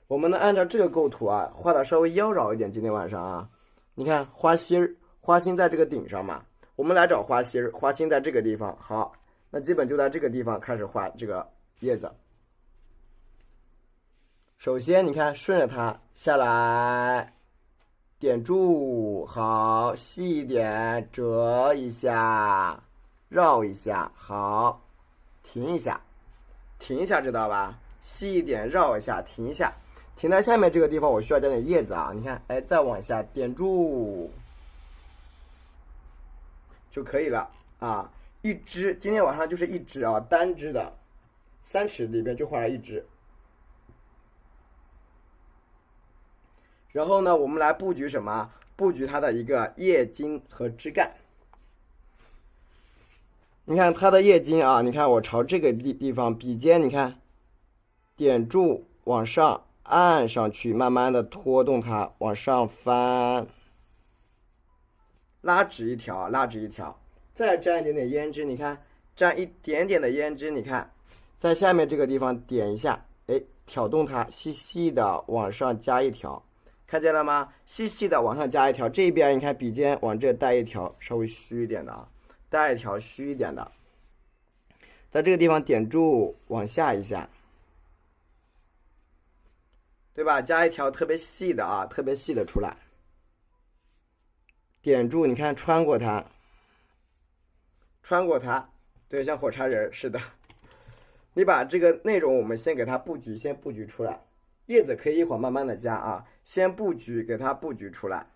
我们呢按照这个构图啊，画的稍微妖娆一点。今天晚上啊，你看花心在这个顶上嘛。我们来找花心，花心在这个地方。好，那基本就在这个地方开始画这个叶子。首先，你看顺着它下来，点住，好，细一点，折一下，绕一下，好，停一下，停一下，知道吧？细一点，绕一下，停一下，停在下面这个地方，我需要加点叶子啊。你看，哎，再往下点住。就可以了啊，一支，今天晚上就是一支啊，单支的，3尺里边就画了一支。然后呢，我们来布局什么？布局它的一个叶茎和枝干。你看它的叶茎啊，你看我朝这个地方，笔尖你看，点住往上按上去，慢慢的拖动它往上翻。拉直一条，拉直一条，再沾一点点胭脂，你看，沾一点点的胭脂，你看，在下面这个地方点一下，哎，挑动它，细细的往上加一条，看见了吗？细细的往上加一条，这边你看笔尖往这带一条稍微虚一点的啊，带一条虚一点的，在这个地方点住往下一下，对吧？加一条特别细的啊，特别细的出来，点住，你看穿过它，穿过它，对，像火柴人似的。你把这个内容我们先给它布局，先布局出来。叶子可以一会儿慢慢的加啊，先布局，给它布局出来。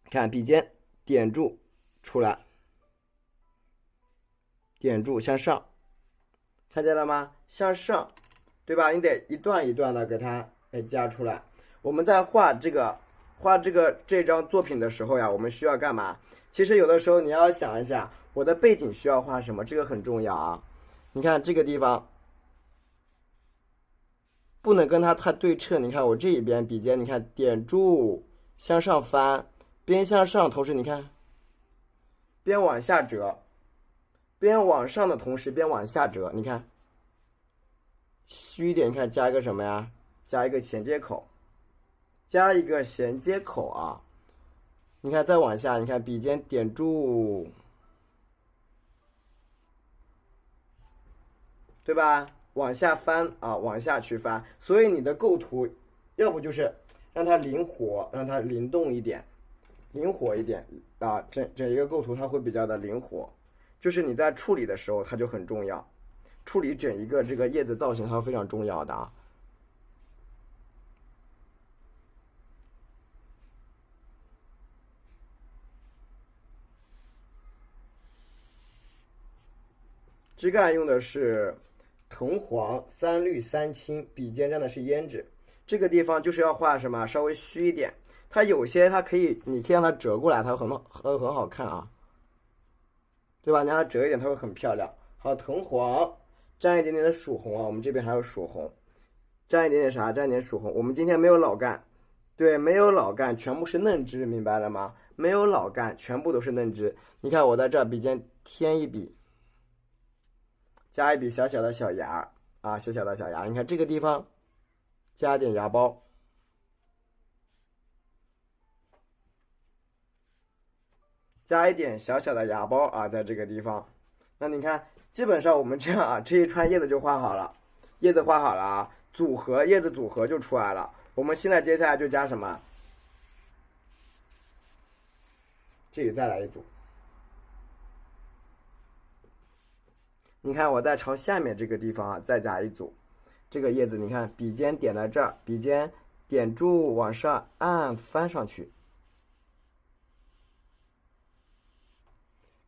看笔尖点住出来，点住向上，看见了吗？向上，对吧？你得一段一段的给它加出来。我们在画这张作品的时候呀，我们需要干嘛？其实有的时候你要想一下，我的背景需要画什么，这个很重要啊。你看这个地方不能跟它太对称，你看我这一边笔尖，你看点住向上翻，边向上，同时你看边往下折，边往上的同时边往下折，你看虚一点，你看加一个什么呀？加一个衔接口，加一个衔接口啊！你看再往下，你看笔尖点住，对吧？往下翻啊，往下去翻。所以你的构图，要不就是让它灵活，让它灵动一点，灵活一点啊，整一个构图它会比较的灵活。就是你在处理的时候，它就很重要。处理整一个这个叶子造型，它是非常重要的啊。枝干用的是藤黄3绿3青，笔尖蘸的是胭脂。这个地方就是要画什么？稍微虚一点。它有些它可以，你可以让它折过来，它很好看啊，对吧？你让它折一点，它会很漂亮。好，藤黄蘸一点点的曙红啊，我们这边还有曙红，蘸一点点啥？蘸一点曙红。我们今天没有老干，对，没有老干，全部是嫩枝，明白了吗？没有老干，全部都是嫩枝。你看我在这笔尖添一笔。加一笔小小的小芽啊，小小的小芽，你看这个地方加点芽苞，加一点小小的芽苞啊，在这个地方。那你看，基本上我们这样啊，这一串叶子就画好了，叶子画好了啊，叶子组合就出来了。我们现在接下来就加什么？这里再来一组。你看我在朝下面这个地方啊，再加一组，这个叶子你看笔尖点在这儿，笔尖点住往上按翻上去，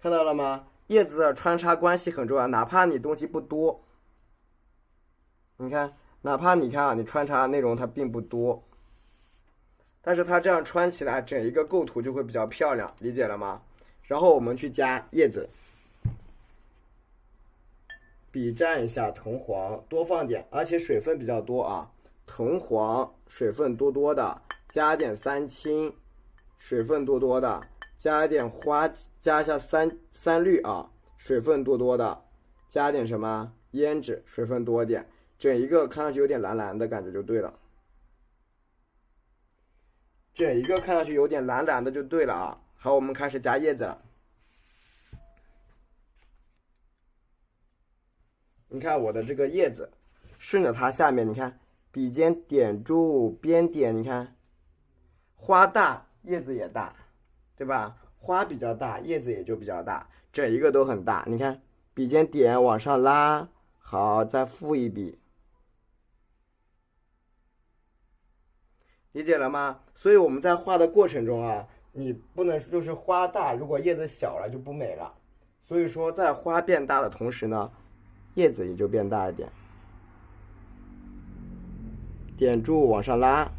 看到了吗？叶子的穿插关系很重要，哪怕你东西不多，你看，哪怕你看啊，你穿插内容它并不多，但是它这样穿起来，整一个构图就会比较漂亮，理解了吗？然后我们去加叶子。笔蘸一下藤黄，多放点，而且水分比较多啊。藤黄水分多多的，加点3青，水分多多的，加一点花，加一下三绿啊，水分多多的，加点什么胭脂，水分多点，整一个看上去有点蓝蓝的感觉就对了。整一个看上去有点蓝蓝的就对了啊。好，我们开始加叶子了。你看我的这个叶子，顺着它下面，你看笔尖点住边点，你看花大叶子也大，对吧？花比较大，叶子也就比较大，整一个都很大。你看笔尖点往上拉，好，再复一笔，理解了吗？所以我们在画的过程中啊，你不能就是花大，如果叶子小了就不美了。所以说在花变大的同时呢，叶子也就变大一点，点住往上拉，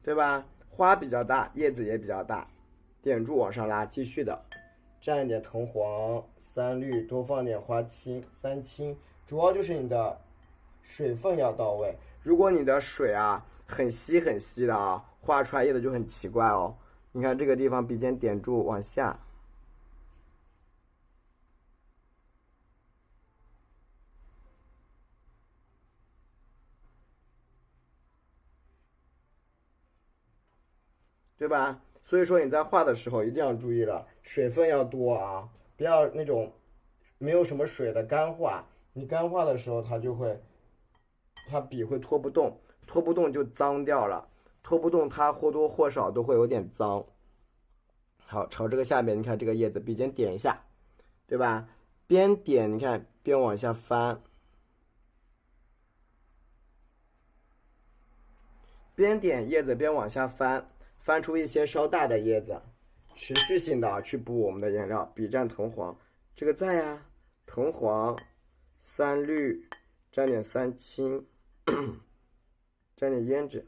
对吧？花比较大，叶子也比较大，点住往上拉，继续的蘸一点藤黄3绿，多放点花青3青，主要就是你的水分要到位。如果你的水啊很稀很稀的啊，画出来叶子就很奇怪哦。你看这个地方笔尖点住往下，对吧？所以说你在画的时候一定要注意了，水分要多啊，不要那种没有什么水的干画。你干画的时候，它笔会拖不动，拖不动就脏掉了，拖不动它或多或少都会有点脏。好，朝这个下边，你看这个叶子，笔尖点一下，对吧？边点，你看边往下翻，边点叶子边往下翻，翻出一些稍大的叶子，持续性的去补我们的颜料。笔蘸藤黄，这个在呀，藤黄、三绿，沾点三青，沾点胭脂。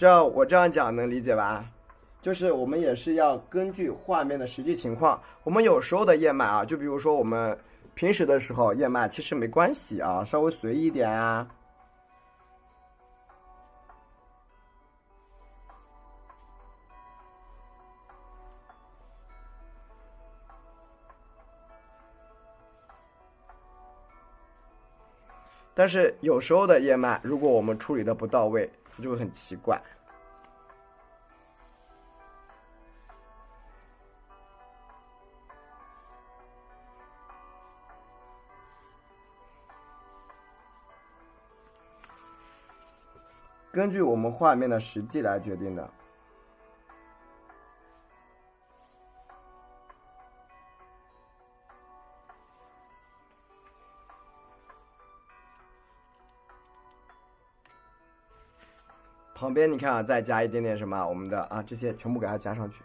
我这样讲能理解吧？就是我们也是要根据画面的实际情况，我们有时候的燕麦啊，就比如说我们平时的时候燕麦其实没关系啊，稍微随意一点啊。但是有时候的燕麦，如果我们处理的不到位，它就会很奇怪。根据我们画面的实际来决定的。旁边你看啊，再加一点点什么，我们的啊这些全部给它加上去。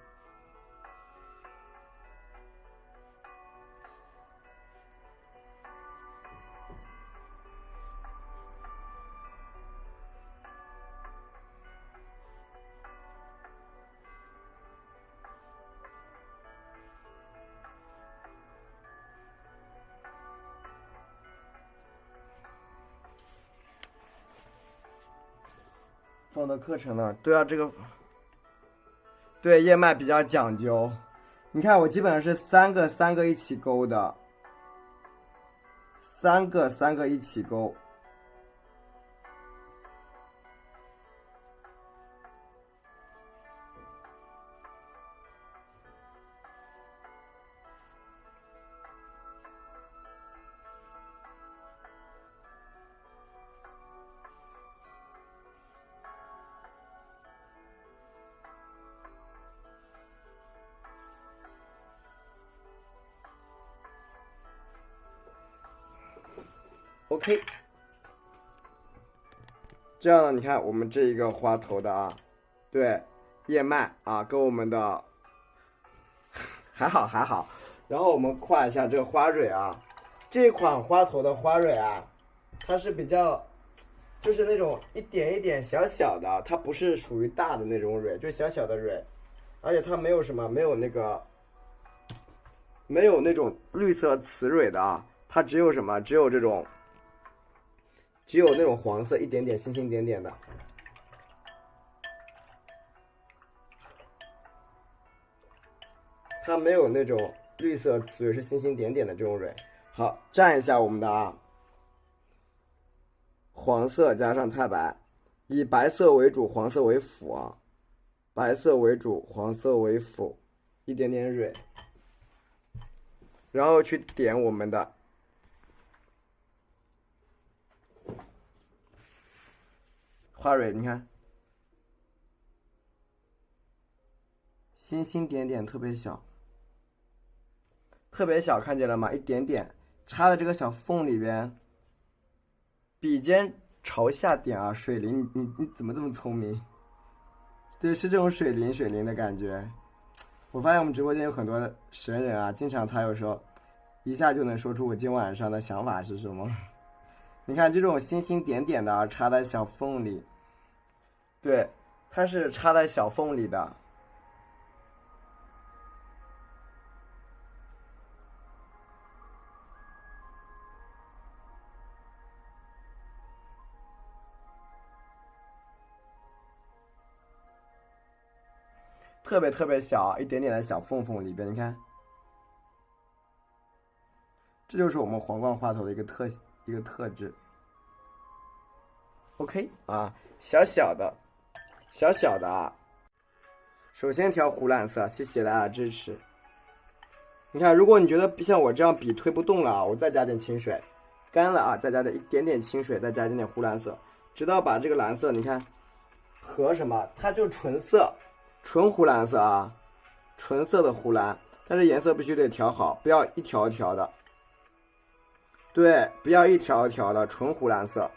放的课程呢？对啊，这个对燕麦比较讲究。你看我基本上是三个一起勾的，三个一起勾。OK， 这样呢，你看我们这一个花头的啊，对，燕麦啊，跟我们的还好，然后我们画一下这个花蕊啊，这款花头的花蕊啊，它是比较，就是那种一点一点小小的，它不是属于大的那种蕊，就小小的蕊，而且它没有什么，没有那种绿色雌蕊的啊，它只有什么，只有那种黄色一点点星星点点的，它没有那种绿色雌蕊是星星点点的这种蕊。好，蘸一下我们的啊，黄色加上太白，以白色为主，黄色为辅啊，白色为主，黄色为辅，一点点蕊，然后去点我们的。花蕊，你看，星星点点特别小，看见了吗？一点点，插的这个小缝里边，笔尖朝下点啊，水灵，你怎么这么聪明？对，是这种水灵的感觉。我发现我们直播间有很多神人啊，经常他有时候一下就能说出我今晚上的想法是什么。你看这种星星点点的啊，插在小缝里。对，它是插在小缝里的。特别小，一点点的小缝缝里边，你看，这就是我们皇冠花头的一个特质。OK 啊，小小的啊。首先调湖蓝色，谢谢大家支持。你看，如果你觉得像我这样笔推不动了啊，我再加点清水，干了啊，再加点一点点清水，再加一点点湖蓝色，直到把这个蓝色，你看和什么，它就纯色，纯湖蓝色啊，纯色的湖蓝，但是颜色必须得调好，不要一条一条的。对，不要一条一条的，纯湖蓝色。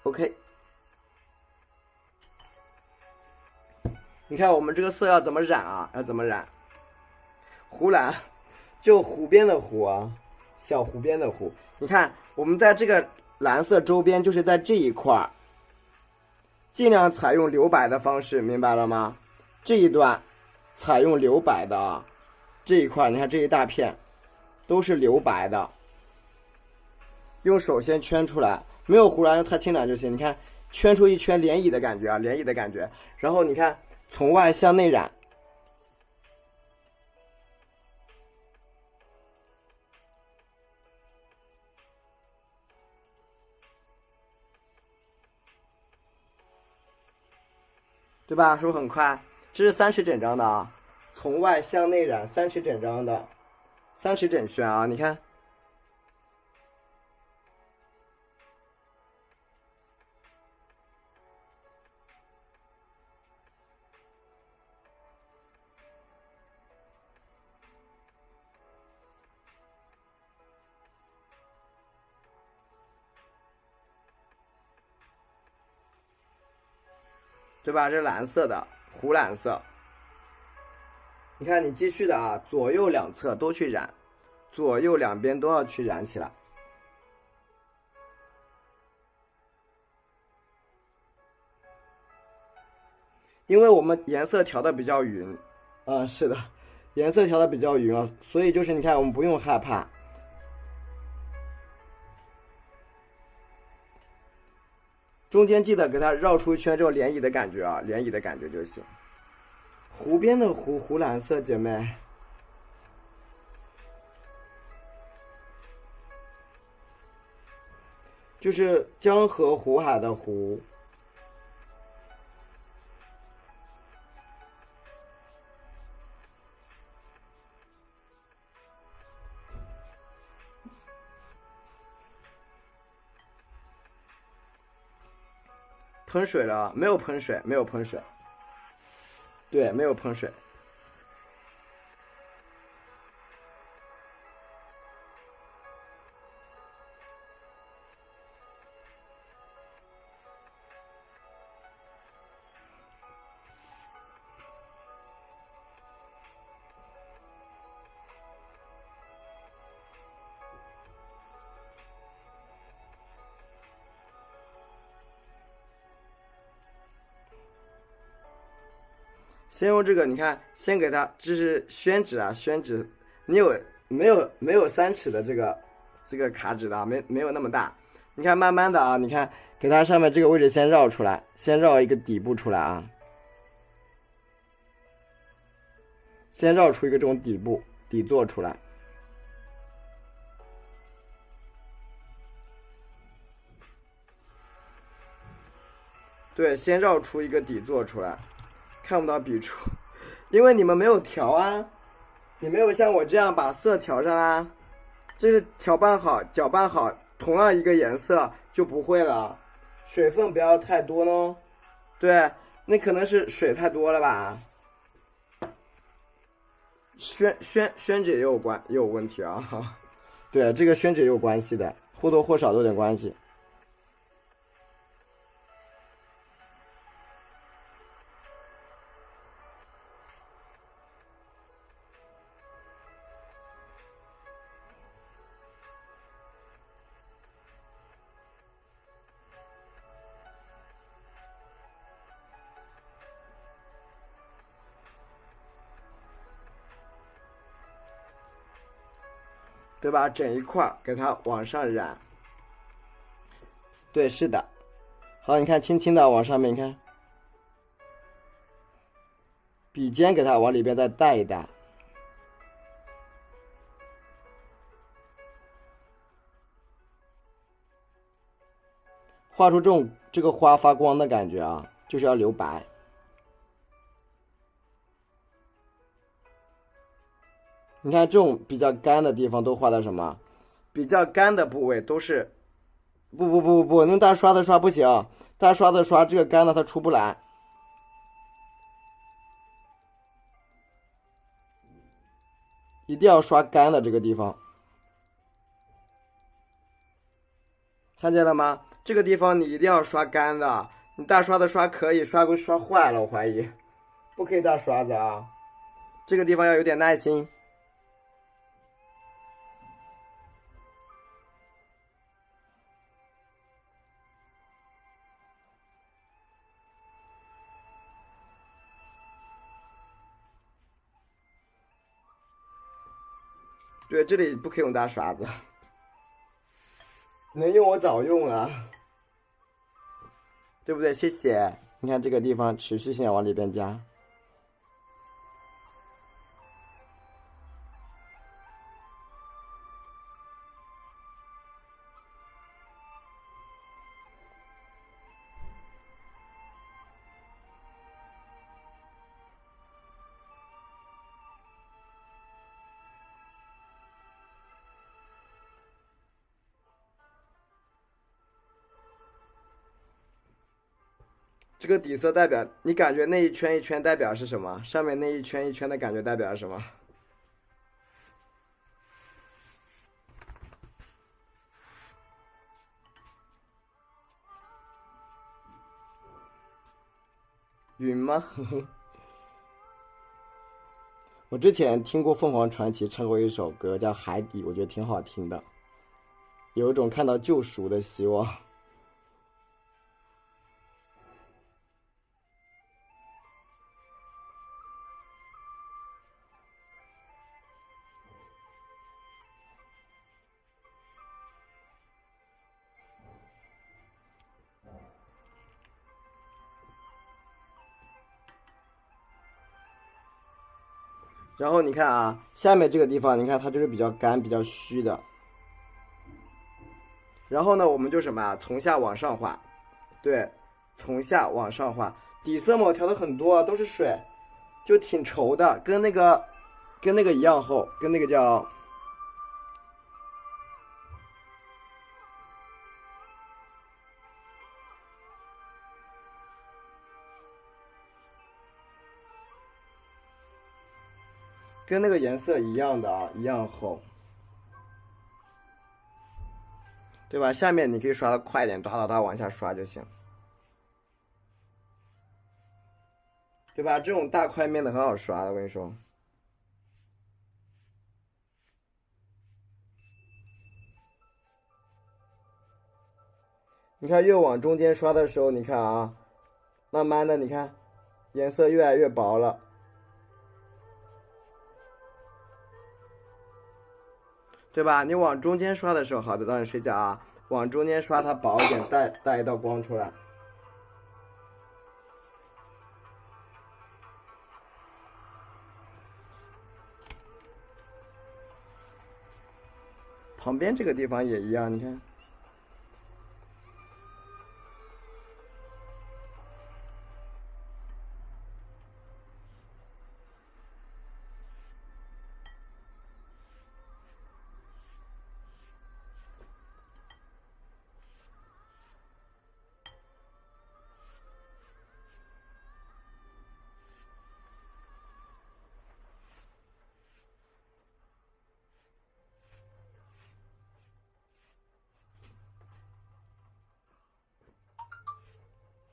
OK。你看我们这个色要怎么染啊？要怎么染？湖蓝，就湖边的湖啊，小湖边的湖。你看，我们在这个蓝色周边，就是在这一块尽量采用留白的方式，明白了吗？这一段采用留白的啊，这一块你看这一大片都是留白的，用手先圈出来，没有胡乱用太轻染就行。你看圈出一圈涟漪的感觉啊，涟漪的感觉，然后你看从外向内染，对吧？是不是很快？这是3尺整张的啊，从外向内染3尺整张的，3尺整宣啊，你看。对吧？这是蓝色的，湖蓝色。你看，你继续的啊，左右两侧都去染，左右两边都要去染起来。因为我们颜色调的比较匀，是的，颜色调的比较匀啊，所以就是你看，我们不用害怕。中间记得给它绕出一圈这种涟漪的感觉啊，涟漪的感觉就行。湖边的湖，湖蓝色，姐妹。就是江河湖海的湖。喷水了？没有喷水，没有喷水。对，没有喷水。先用这个，你看，先给它，这是宣纸啊，宣纸，你没有3尺的这个卡纸的啊，没有那么大。你看，慢慢的啊，你看，给它上面这个位置先绕出来，先绕一个底部出来啊，先绕出一个这种底座出来。对，先绕出一个底座出来。看不到笔触，因为你们没有调啊，你没有像我这样把色调上啊，这是搅拌好，同样一个颜色就不会了，水分不要太多咯。对，那可能是水太多了吧？宣纸也有问题啊，对，这个宣纸也有关系的，或多或少都有点关系。对吧？整一块给它往上染。对，是的。好，你看，轻轻的往上面，你看，笔尖给它往里边再带一带。画出这个花发光的感觉啊，就是要留白。你看这种比较干的地方都画的什么？比较干的部位都是，不，用大刷子刷不行，大刷子刷这个干的它出不来。一定要刷干的这个地方，看见了吗？这个地方你一定要刷干的，你大刷子刷可以，刷坏了，我怀疑，不可以大刷子啊。这个地方要有点耐心。对，这里不可以用大刷子，能用我早用了，对不对？谢谢。你看这个地方持续性往里边加。这个底色代表，你感觉那一圈一圈代表是什么？上面那一圈一圈的感觉代表是什么？云吗？我之前听过凤凰传奇唱过一首歌叫《海底》，我觉得挺好听的，有一种看到救赎的希望。然后你看啊，下面这个地方，你看它就是比较干、比较虚的。然后呢，我们就什么啊，从下往上画，对，从下往上画。底色嘛，我调的很多，都是水，就挺稠的，跟那个一样厚，跟那个叫跟那个颜色一样的啊，一样厚，对吧？下面你可以刷的快一点，哒哒哒往下刷就行，对吧？这种大块面的很好刷的，我跟你说。你看越往中间刷的时候，你看啊，慢慢的，你看颜色越来越薄了，对吧？你往中间刷的时候，好的，让你睡觉啊，往中间刷它薄一点，带一道光出来。旁边这个地方也一样，你看。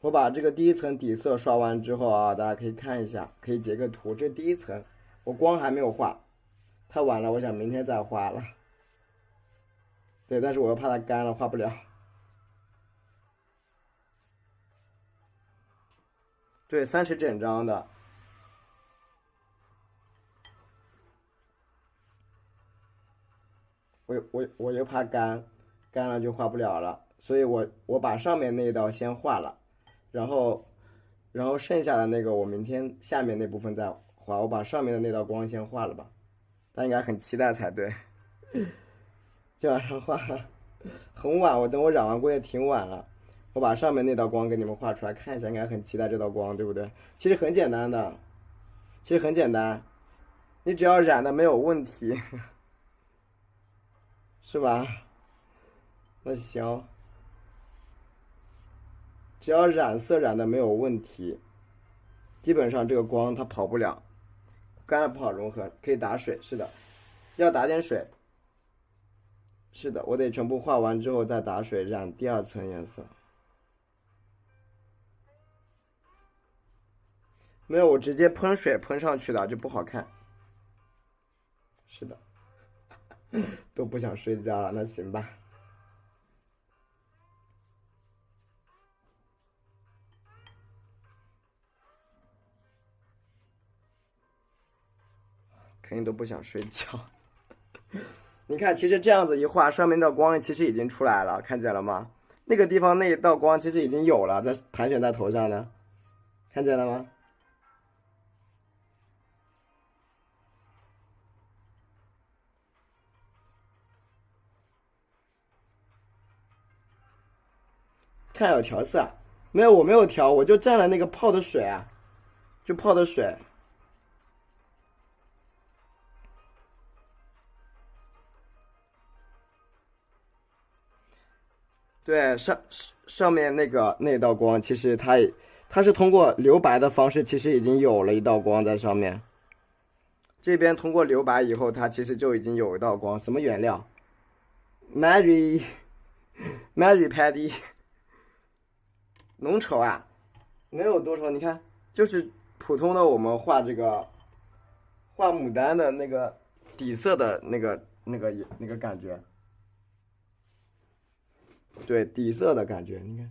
我把这个第一层底色刷完之后啊，大家可以看一下，可以截个图。这第一层，我光还没有画，太晚了，我想明天再画了。对，但是我又怕它干了，画不了。对，30整张的。我又怕干，干了就画不了了，所以我把上面那一道先画了，然后剩下的那个我明天下面那部分再画。我把上面的那道光先画了吧，他应该很期待才对。今晚上画了，很晚，我等我染完估计挺晚了。我把上面那道光给你们画出来看一下，应该很期待这道光，对不对？其实很简单的，其实很简单，你只要染的没有问题，是吧？那行，只要染色染的没有问题，基本上这个光它跑不了，干了不好融合，可以打水。是的，要打点水。是的，我得全部画完之后再打水染第二层颜色。没有，我直接喷水喷上去的就不好看。是的，都不想睡觉了，那行吧。肯定都不想睡觉。你看，其实这样子一画，上面的光其实已经出来了，看见了吗？那个地方那一道光其实已经有了，在盘旋在头上呢，看见了吗？看有调色，没有，我没有调，我就蘸了那个泡的水啊，就泡的水。对，上面那道光，其实它是通过留白的方式，其实已经有了一道光在上面。这边通过留白以后，它其实就已经有一道光。什么原料？Mary Paddy，浓稠啊，没有多稠。你看，就是普通的我们画画牡丹的那个底色的那个感觉。对，底色的感觉，你看。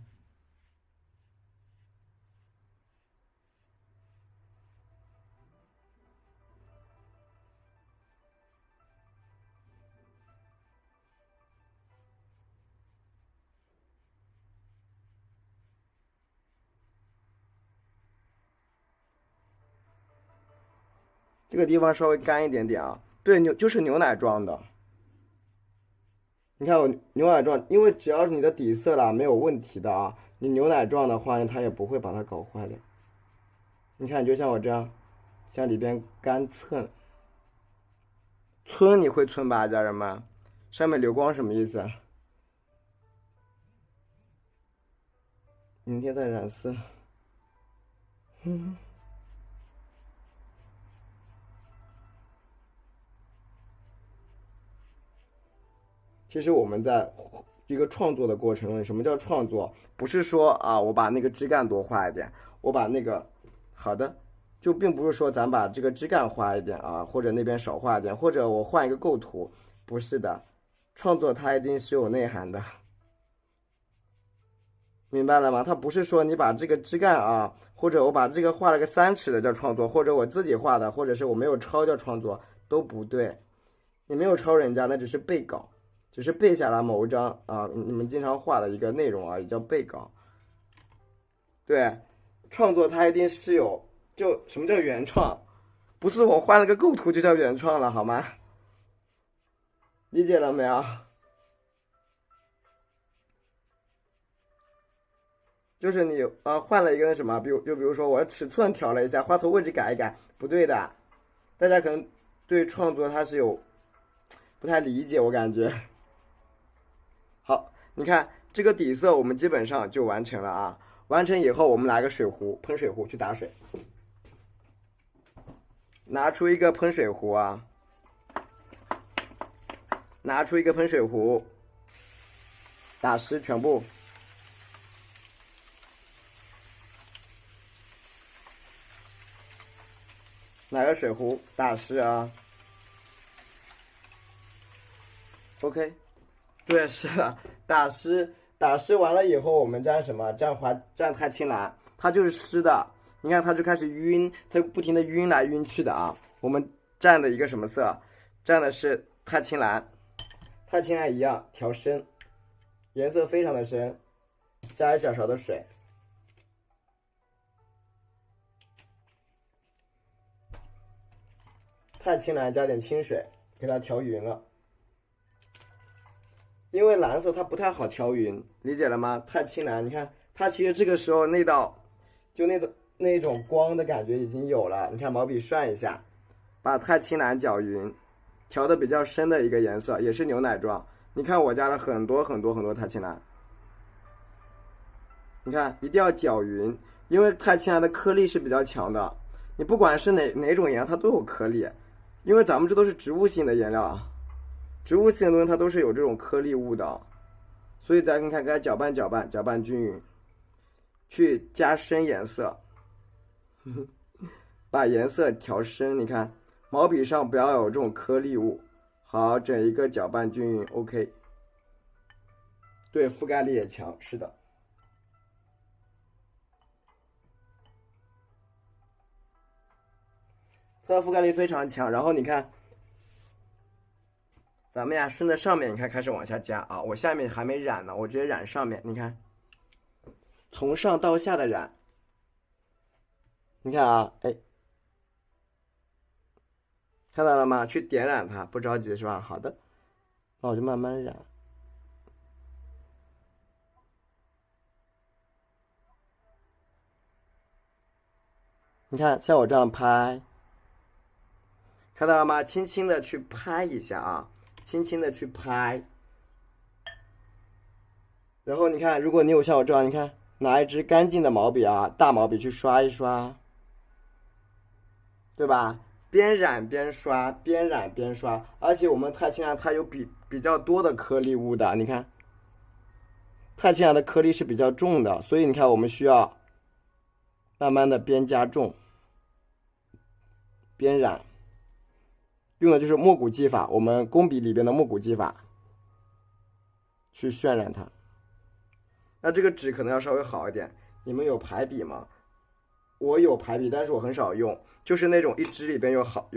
这个地方稍微干一点点啊，对，就是牛奶状的。你看我牛奶状，因为只要是你的底色啦没有问题的啊，你牛奶状的话呢，它也不会把它搞坏的。你看，就像我这样，像里边干蹭，皴你会皴吧，家人们？上面流光什么意思啊？明天再染色。其实我们在一个创作的过程中，什么叫创作？不是说啊，我把那个枝干多画一点，我把那个好的，就并不是说咱把这个枝干画一点啊，或者那边少画一点，或者我换一个构图，不是的，创作它一定是有内涵的，明白了吗？它不是说你把这个枝干啊，或者我把这个画了个3尺的叫创作，或者我自己画的，或者是我没有抄叫创作，都不对，你没有抄人家，那只是背稿。只是背下来某一张啊，你们经常画的一个内容啊，也叫背稿。对，创作它一定是有，就什么叫原创？不是我换了个构图就叫原创了，好吗？理解了没有？就是你换了一个那什么，比如说我尺寸调了一下，花头位置改一改，不对的。大家可能对创作它是有不太理解，我感觉。好，你看这个底色我们基本上就完成了啊。完成以后，我们拿个水壶，喷水壶去打水。拿出一个喷水壶啊，拿出一个喷水壶，打湿全部。拿个水壶打湿啊。OK， 对，是的，打湿完了以后，我们蘸什么？蘸太清蓝，它就是湿的。你看它就开始晕，它不停的晕来晕去的啊。我们蘸的一个什么色？蘸的是太清蓝，太清蓝一样调深，颜色非常的深，加一小勺的水。太清蓝加点清水，给它调匀了。因为蓝色它不太好调匀，理解了吗？太清蓝，你看它其实这个时候那种光的感觉已经有了。你看毛笔涮一下，把太清蓝搅匀，调的比较深的一个颜色，也是牛奶状。你看我加了很多太清蓝，你看一定要搅匀，因为太清蓝的颗粒是比较强的。你不管是哪种颜料，它都有颗粒，因为咱们这都是植物性的颜料啊。植物性的东西它都是有这种颗粒物的，所以大家看，给它搅拌均匀，去加深颜色，把颜色调深。你看毛笔上不要有这种颗粒物，好，整一个搅拌均匀 ，OK。对，覆盖力也强，是的。它的覆盖力非常强，然后你看。咱们呀顺着上面，你看开始往下加啊。我下面还没染呢，我直接染上面，你看，从上到下的染。你看啊，哎，看到了吗？去点染它，不着急是吧？好的，那我就慢慢染。你看，像我这样拍，看到了吗？轻轻的去拍一下啊，轻轻的去拍。然后你看，如果你有像我这样，你看拿一支干净的毛笔啊，大毛笔去刷一刷，对吧？边染边刷，边染边刷，而且我们钛青蓝它有比较多的颗粒物的，你看，钛青蓝的颗粒是比较重的，所以你看我们需要慢慢的边加重。边染，用的就是墨骨技法，我们工笔里边的墨骨技法去渲染它。那这个纸可能要稍微好一点，你们有排笔吗？我有排笔，但是我很少用，就是那种一支里边有好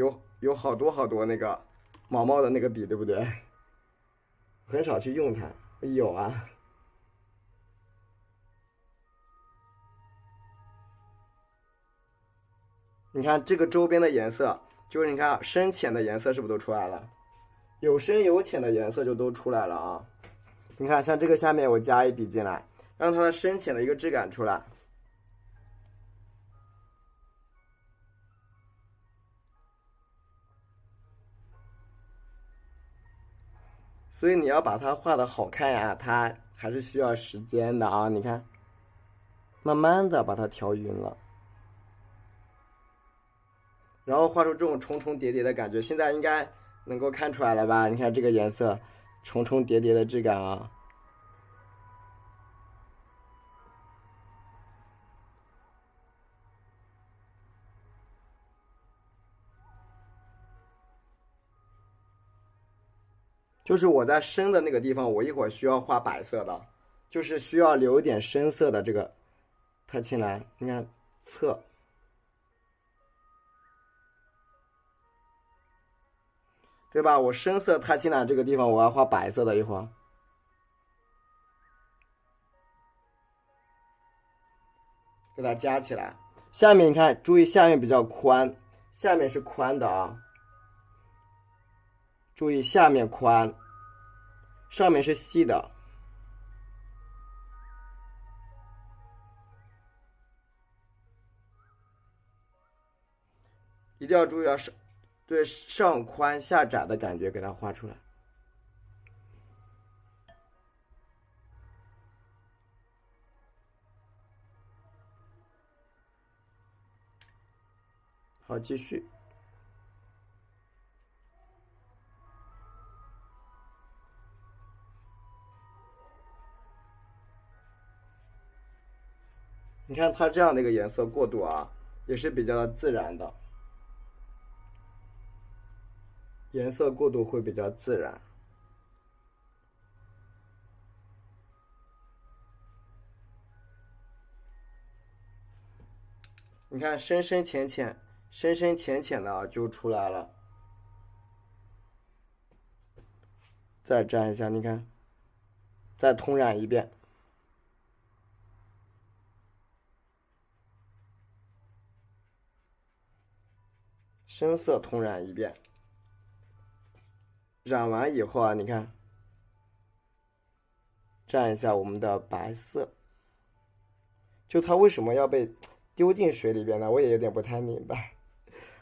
多那个毛毛的那个笔，对不对？很少去用它。有啊。你看这个周边的颜色，就是你看深浅的颜色是不是都出来了？有深有浅的颜色就都出来了啊！你看，像这个下面我加一笔进来，让它的深浅的一个质感出来。所以你要把它画的好看呀，它还是需要时间的啊！你看，慢慢的把它调匀了。然后画出这种重重叠叠的感觉，现在应该能够看出来了吧？你看这个颜色，重重叠叠的质感啊。就是我在深的那个地方，我一会儿需要画白色的，就是需要留一点深色的这个钛青蓝。你看侧。对吧？我深色钛青蓝这个地方我要画白色的，一会儿给它加起来。下面你看，注意下面比较宽，下面是宽的啊，注意下面宽，上面是细的。一定要注意到对上宽下窄的感觉给它画出来。好，继续。你看它这样的一个颜色过渡啊，也是比较自然的，颜色过渡会比较自然。你看深深浅浅，深深浅浅的啊就出来了。再沾一下，你看，再通染一遍。深色通染一遍，染完以后啊，你看，蘸一下我们的白色。就它为什么要被丢进水里边呢？我也有点不太明白。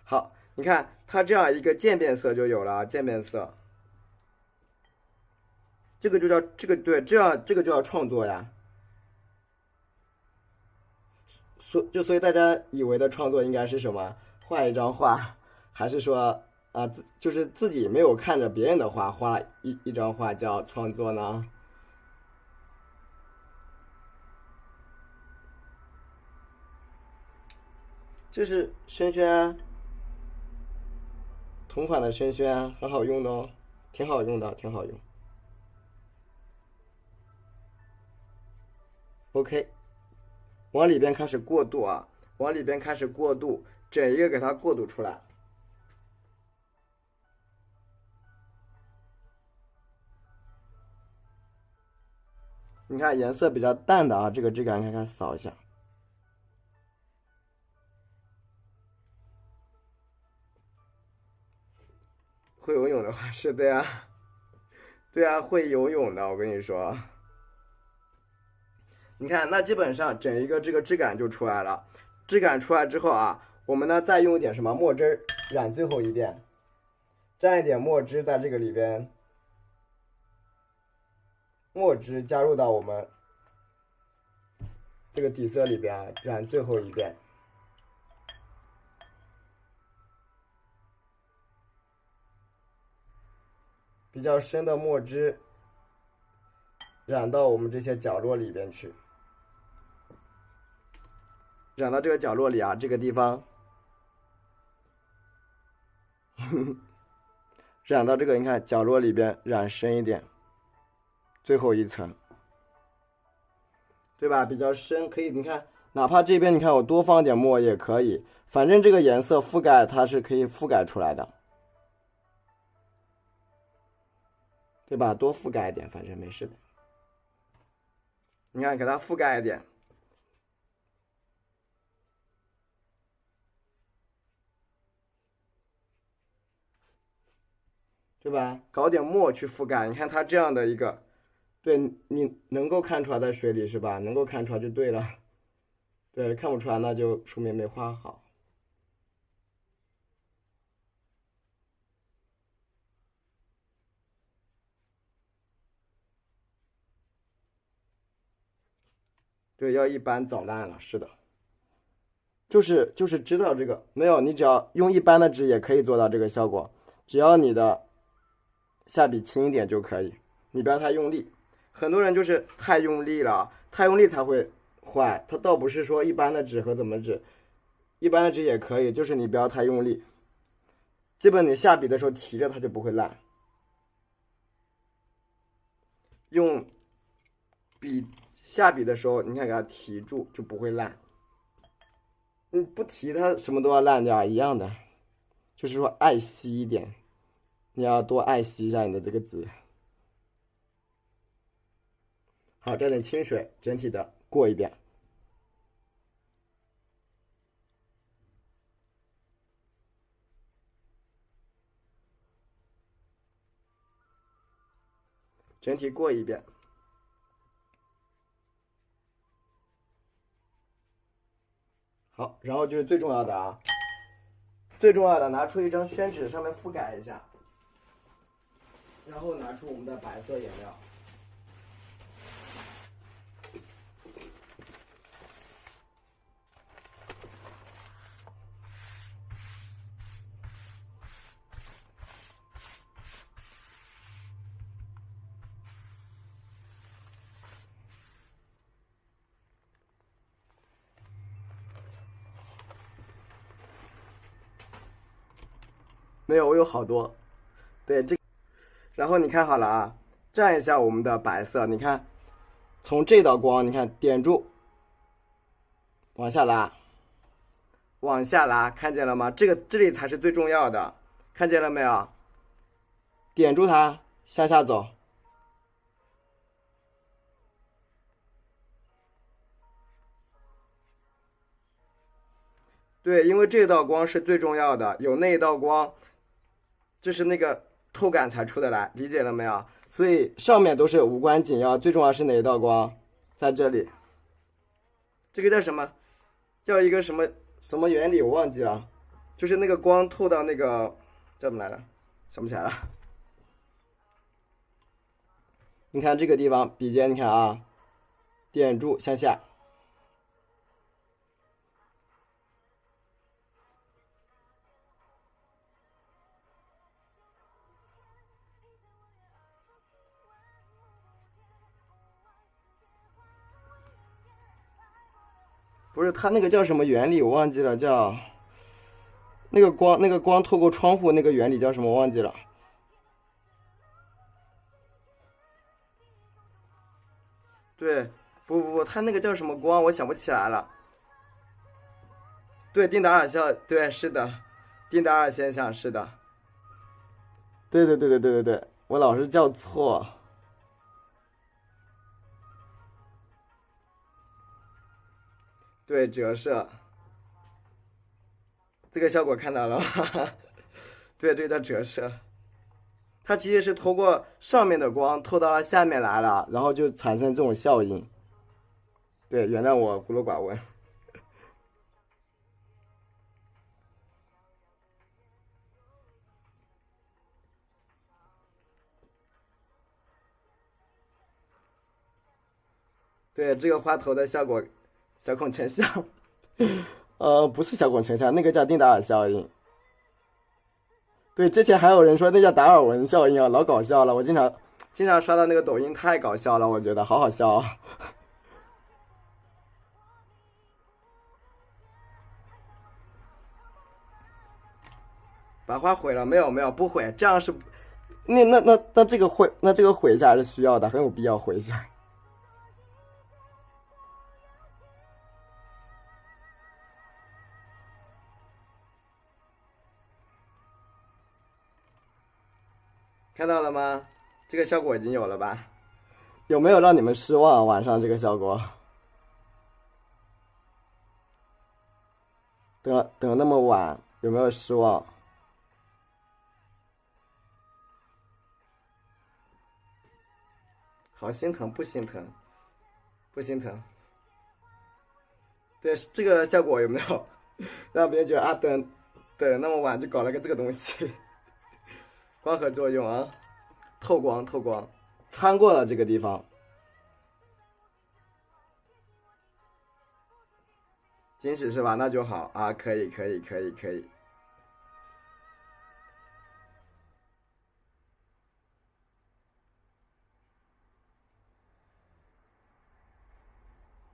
好，你看它这样一个渐变色就有了，渐变色，这个就叫对，这个就叫创作呀。所以大家以为的创作应该是什么？画一张画，还是说啊，就是自己没有看着别人的画画一张画叫创作呢？这是深宣啊，同款的深宣啊，很好用的哦，挺好用的，挺好用。OK， 往里边开始过渡啊，往里边开始过渡，整一个给它过渡出来。你看颜色比较淡的啊，这个质感看看扫一下。会游泳的话是对啊，对啊，会游泳的，我跟你说。你看，那基本上整一个这个质感就出来了。质感出来之后啊，我们呢再用一点什么墨汁染最后一遍，蘸一点墨汁在这个里边，墨汁加入到我们这个底色里边，染最后一遍。比较深的墨汁染到我们这些角落里边去，染到这个角落里啊，这个地方，染到这个你看角落里边染深一点，最后一层，对吧？比较深，可以你看，哪怕这边你看我多放点墨也可以，反正这个颜色覆盖它是可以覆盖出来的。对吧？多覆盖一点，反正没事的。你看，给它覆盖一点，对吧？搞点墨去覆盖，你看它这样的一个，对，你能够看出来在水里是吧？能够看出来就对了。对，看不出来那就说明没画好。对，要一般早烂了，是的。就是知道这个没有，你只要用一般的纸也可以做到这个效果，只要你的下笔轻一点就可以，你不要太用力。很多人就是太用力了，太用力才会坏。它倒不是说一般的纸和怎么纸，一般的纸也可以，就是你不要太用力。基本你下笔的时候提着它就不会烂。用笔下笔的时候，你看给它提住就不会烂。你不提它什么都要烂掉，一样的。就是说爱惜一点，你要多爱惜一下你的这个纸。好，蘸点清水，整体的过一遍。整体过一遍。好，然后就是最重要的啊，最重要的，拿出一张宣纸，上面覆盖一下，然后拿出我们的白色颜料。没有，我有好多。对，然后你看好了啊，蘸一下我们的白色，你看，从这道光，你看点住，往下拉，往下拉，看见了吗？这里才是最重要的，看见了没有？点住它，向下走。对，因为这道光是最重要的，有那一道光，就是那个透感才出得来，理解了没有？所以上面都是无关紧要，最重要是哪一道光？在这里。这个叫什么？叫一个什么原理？我忘记了，就是那个光透到那个叫什么来着？想不起来了。你看这个地方，笔尖，你看啊，点住向下。不是，它那个叫什么原理？我忘记了，叫那个光透过窗户那个原理叫什么？我忘记了。对，不，它那个叫什么光？我想不起来了。对，丁达尔效，对，是的，丁达尔现象，是的。对，我老是叫错。对，折射，这个效果看到了吗？对，这个叫折射。它其实是通过上面的光透到了下面来了，然后就产生这种效应。对，原谅我孤陋寡闻。对，这个花头的效果，小孔成像。不是小孔成像，那个叫丁达尔效应。对，之前还有人说那叫达尔文效应啊，老搞笑了。我经常刷到那个抖音，太搞笑了，我觉得好好笑啊。把花毁了？没有没有，不毁，这样是，那这个毁一下还是需要的，很有必要毁一下。看到了吗？这个效果已经有了吧？有没有让你们失望？晚上这个效果，等那么晚，有没有失望？好心疼，不心疼，不心疼。对，这个效果有没有让别人觉得啊，等那么晚就搞了个这个东西？光合作用啊，透光，穿过了这个地方。惊喜是吧？那就好啊，可以。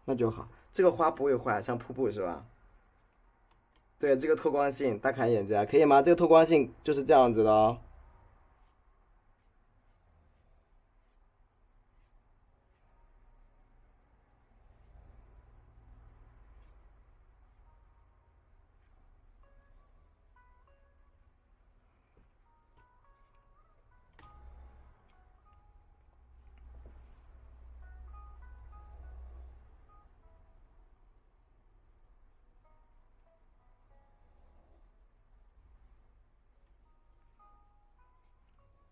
那就好。这个花不会坏，像瀑布是吧？对，这个透光性大开眼界，可以吗？这个透光性就是这样子的哦。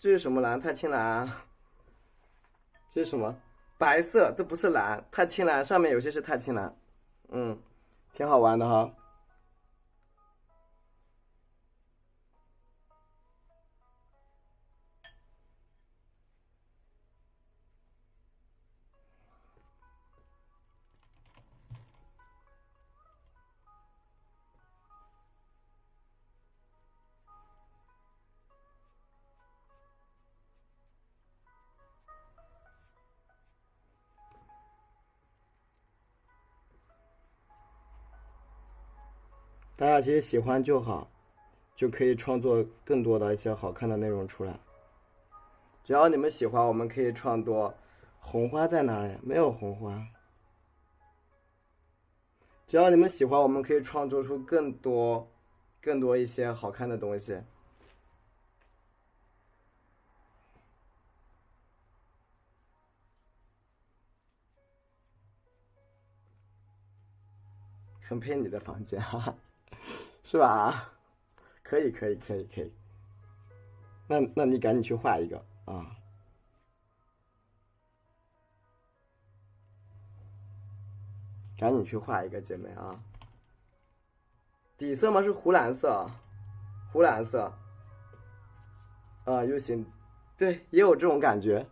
这是什么蓝？太青蓝啊。这是什么？白色，这不是蓝，太青蓝，上面有些是太青蓝。嗯，挺好玩的哈。大家其实喜欢就好，就可以创作更多的一些好看的内容出来。只要你们喜欢，我们可以创作。红花在哪里？没有红花。只要你们喜欢，我们可以创作出更多一些好看的东西。很配你的房间，哈哈，是吧？可以。那你赶紧去画一个啊！赶紧去画一个，姐妹啊！底色吗？是湖蓝色，湖蓝色。啊，U 型，对，也有这种感觉。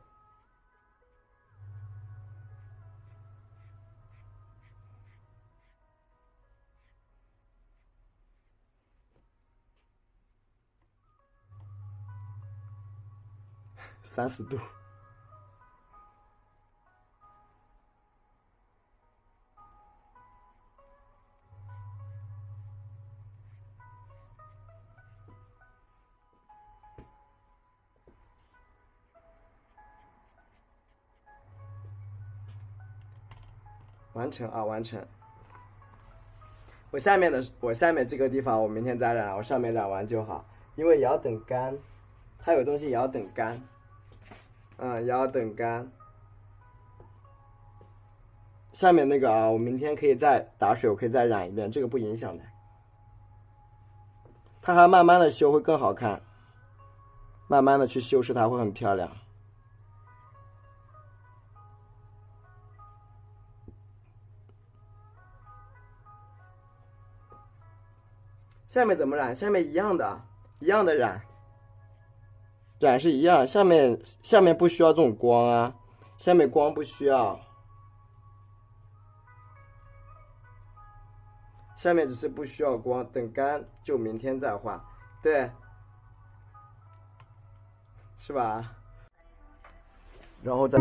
30度。完成啊，完成。我下面这个地方我明天再染，我上面染完就好，因为也要等干，它有东西也要等干，也要等干。下面那个啊，我明天可以再打水，我可以再染一遍，这个不影响的。它还慢慢的修会更好看，慢慢的去修饰它会很漂亮。下面怎么染？下面一样的染，染是一样。下面不需要这种光啊，下面光不需要，下面只是不需要光，等干就明天再画，对，是吧？然后再。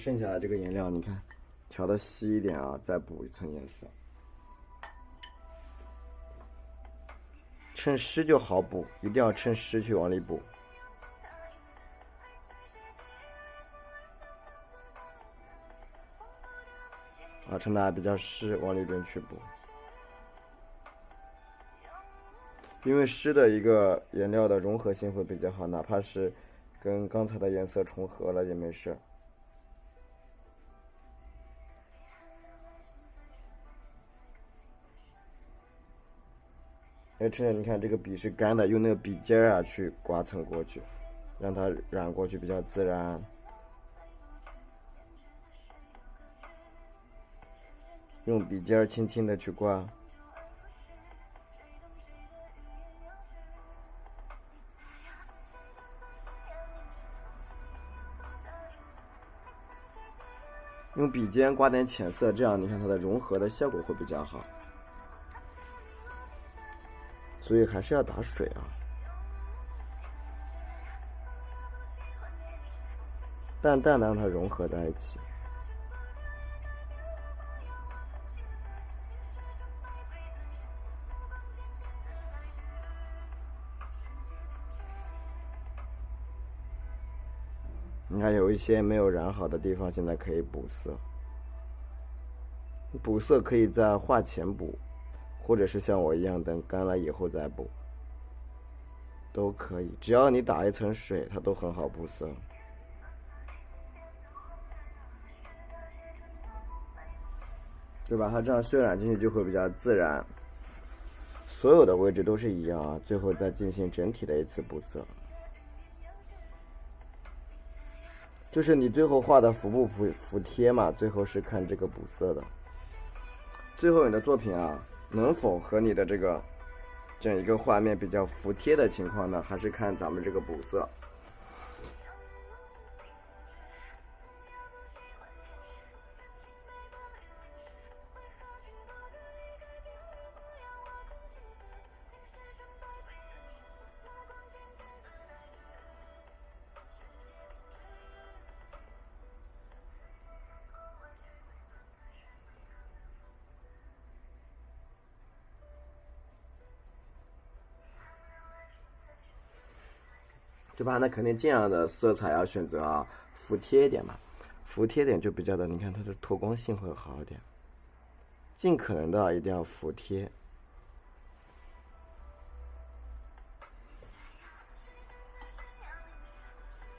剩下的这个颜料，你看，调的稀一点啊，再补一层颜色。趁湿就好补，一定要趁湿去往里补。啊，趁它比较湿，往里边去补。因为湿的一个颜料的融合性会比较好，哪怕是跟刚才的颜色重合了也没事。趁着你看这个笔是干的，用那个笔尖啊去刮蹭过去，让它染过去比较自然。用笔尖轻轻的去刮。用笔尖刮点浅色，这样你看它的融合的效果会比较好。所以还是要打水啊，淡淡的让它融合在一起。你看有一些没有染好的地方，现在可以补色。补色可以在画前补，或者是像我一样等干了以后再补，都可以。只要你打一层水，它都很好补色。对吧？它这样渲染进去就会比较自然。所有的位置都是一样啊，最后再进行整体的一次补色。就是你最后画的服不服帖嘛，最后是看这个补色的。最后你的作品啊，能否和你的这个整一个画面比较服帖的情况呢，还是看咱们这个补色。对吧？那肯定这样的色彩要选择啊，服帖一点嘛，服帖点就比较的，你看它的透光性会好一点，尽可能的一定要服帖。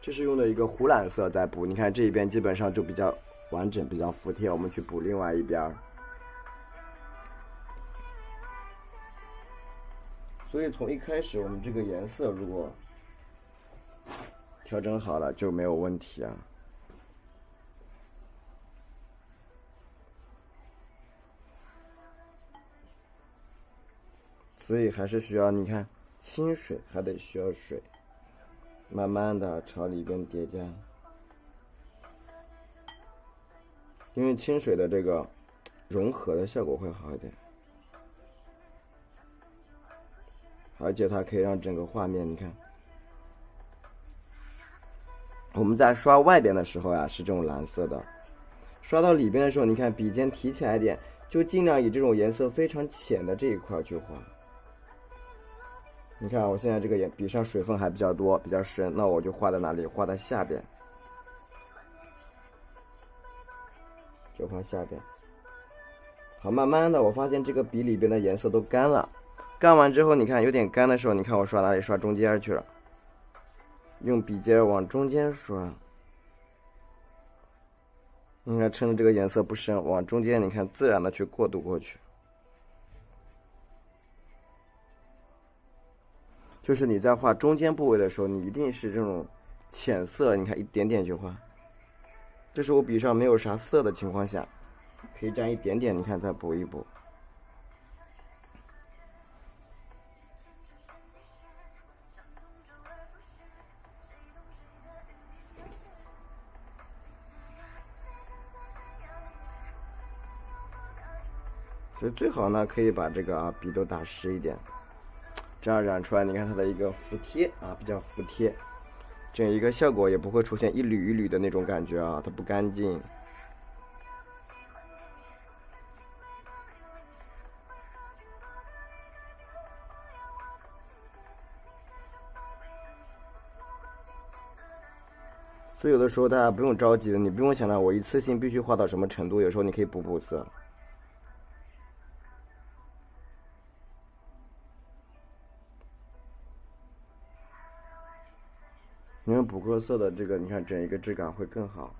这是用的一个湖蓝色在补，你看这一边基本上就比较完整，比较服帖，我们去补另外一边。所以从一开始我们这个颜色如果调整好了就没有问题啊。所以还是需要你看清水，还得需要水，慢慢的朝里边叠加。因为清水的这个融合的效果会好一点，而且它可以让整个画面，你看我们在刷外边的时候呀，是这种蓝色的，刷到里边的时候，你看笔尖提起来一点，就尽量以这种颜色非常浅的这一块去画。你看我现在这个笔上水分还比较多，比较深，那我就画在哪里？画在下边，就画下边。好，慢慢的我发现这个笔里边的颜色都干了，干完之后你看有点干的时候，你看我刷哪里？刷中间去了，用笔尖往中间刷。你看趁着这个颜色不深，往中间你看自然的去过渡过去。就是你在画中间部位的时候，你一定是这种浅色，你看一点点去画。这是我笔上没有啥色的情况下，可以沾一点点，你看再补一补。所以最好呢，可以把这个笔都打湿一点，这样染出来，你看它的一个服帖啊，比较服帖。整一个效果也不会出现一缕一缕的那种感觉啊，它不干净。所以有的时候大家不用着急的，你不用想到我一次性必须画到什么程度，有时候你可以补色。你看补过色的这个，你看整一个质感会更好。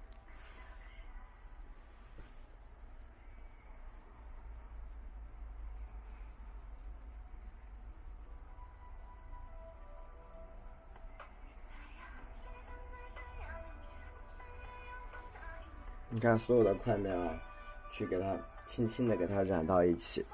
你看所有的块面啊，去给它轻轻的给它染到一起。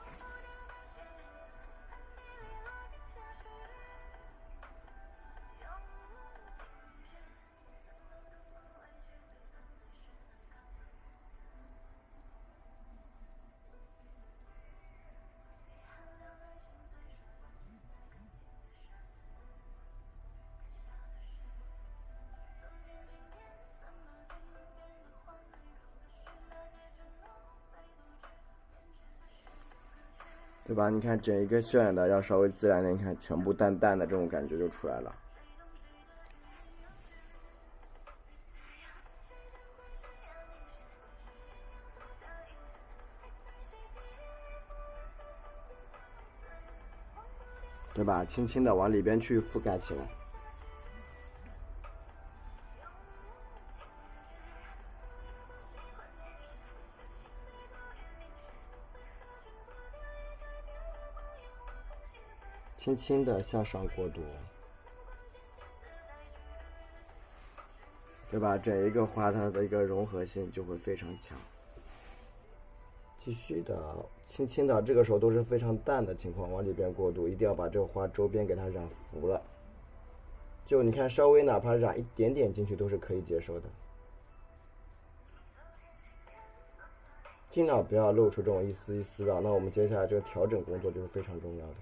对吧？你看整一个渲染的要稍微自然点，你看全部淡淡的这种感觉就出来了。对吧？轻轻的往里边去覆盖起来。轻轻的向上过渡，对吧？整一个花它的一个融合性就会非常强。继续的，轻轻的，这个时候都是非常淡的情况，往里边过渡，一定要把这个花周边给它染服了。就你看，稍微哪怕染一点点进去都是可以接受的，尽量不要露出这种一丝一丝的。那我们接下来这个调整工作就是非常重要的。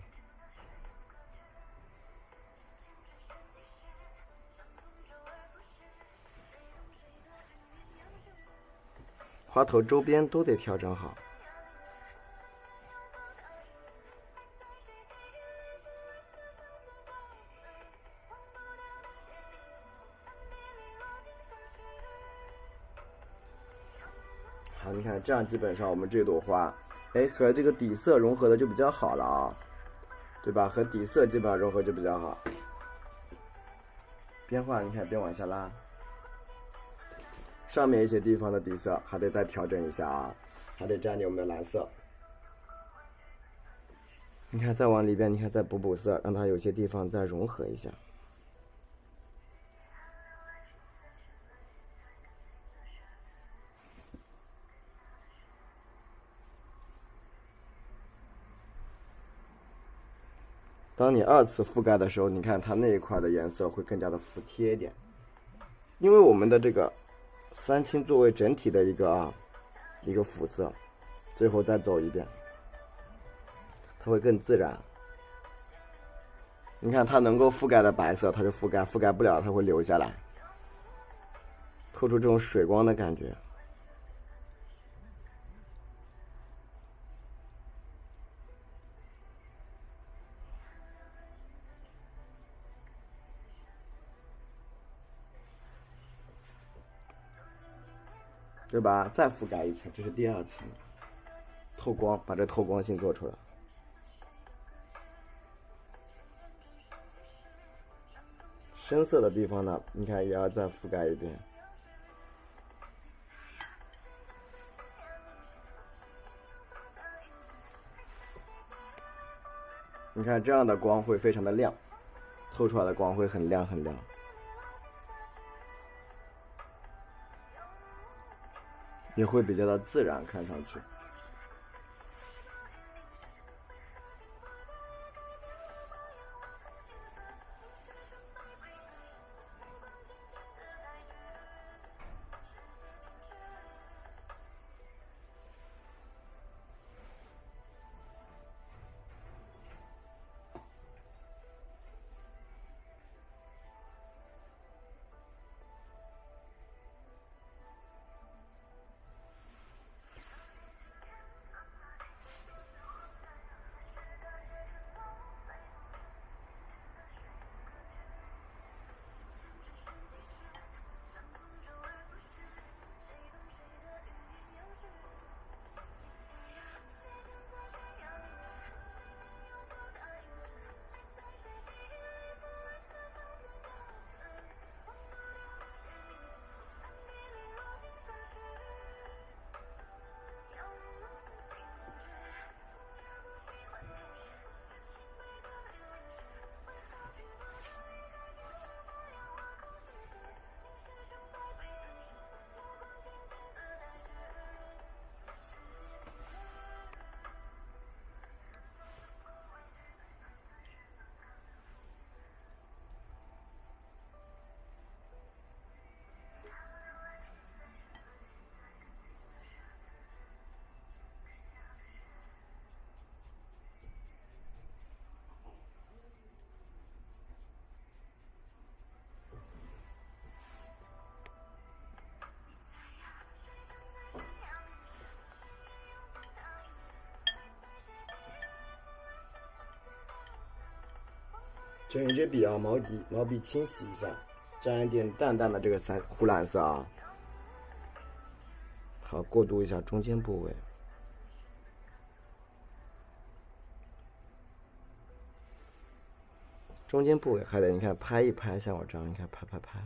花头周边都得调整好。好，你看这样基本上我们这朵花，和这个底色融合的就比较好了啊，对吧？和底色基本上融合就比较好。边画你看边往下拉，上面一些地方的底色还得再调整一下啊，还得沾点我们的蓝色。你看再往里边，你看再补色，让它有些地方再融合一下。当你二次覆盖的时候，你看它那一块的颜色会更加的服帖一点，因为我们的这个三青作为整体的一个辅色，最后再走一遍，它会更自然。你看它能够覆盖的白色，它就覆盖；覆盖不了，它会留下来，透出这种水光的感觉。对吧？再覆盖一层，这是第二层，透光，把这透光性做出来。深色的地方呢，你看也要再覆盖一遍。你看这样的光会非常的亮，透出来的光会很亮很亮。也会比较的自然，看上去。整一支笔啊，毛笔清洗一下，沾一点淡淡的这个湖蓝色啊。好，过渡一下中间部位。中间部位还得你看拍一拍，像我这样，你看拍。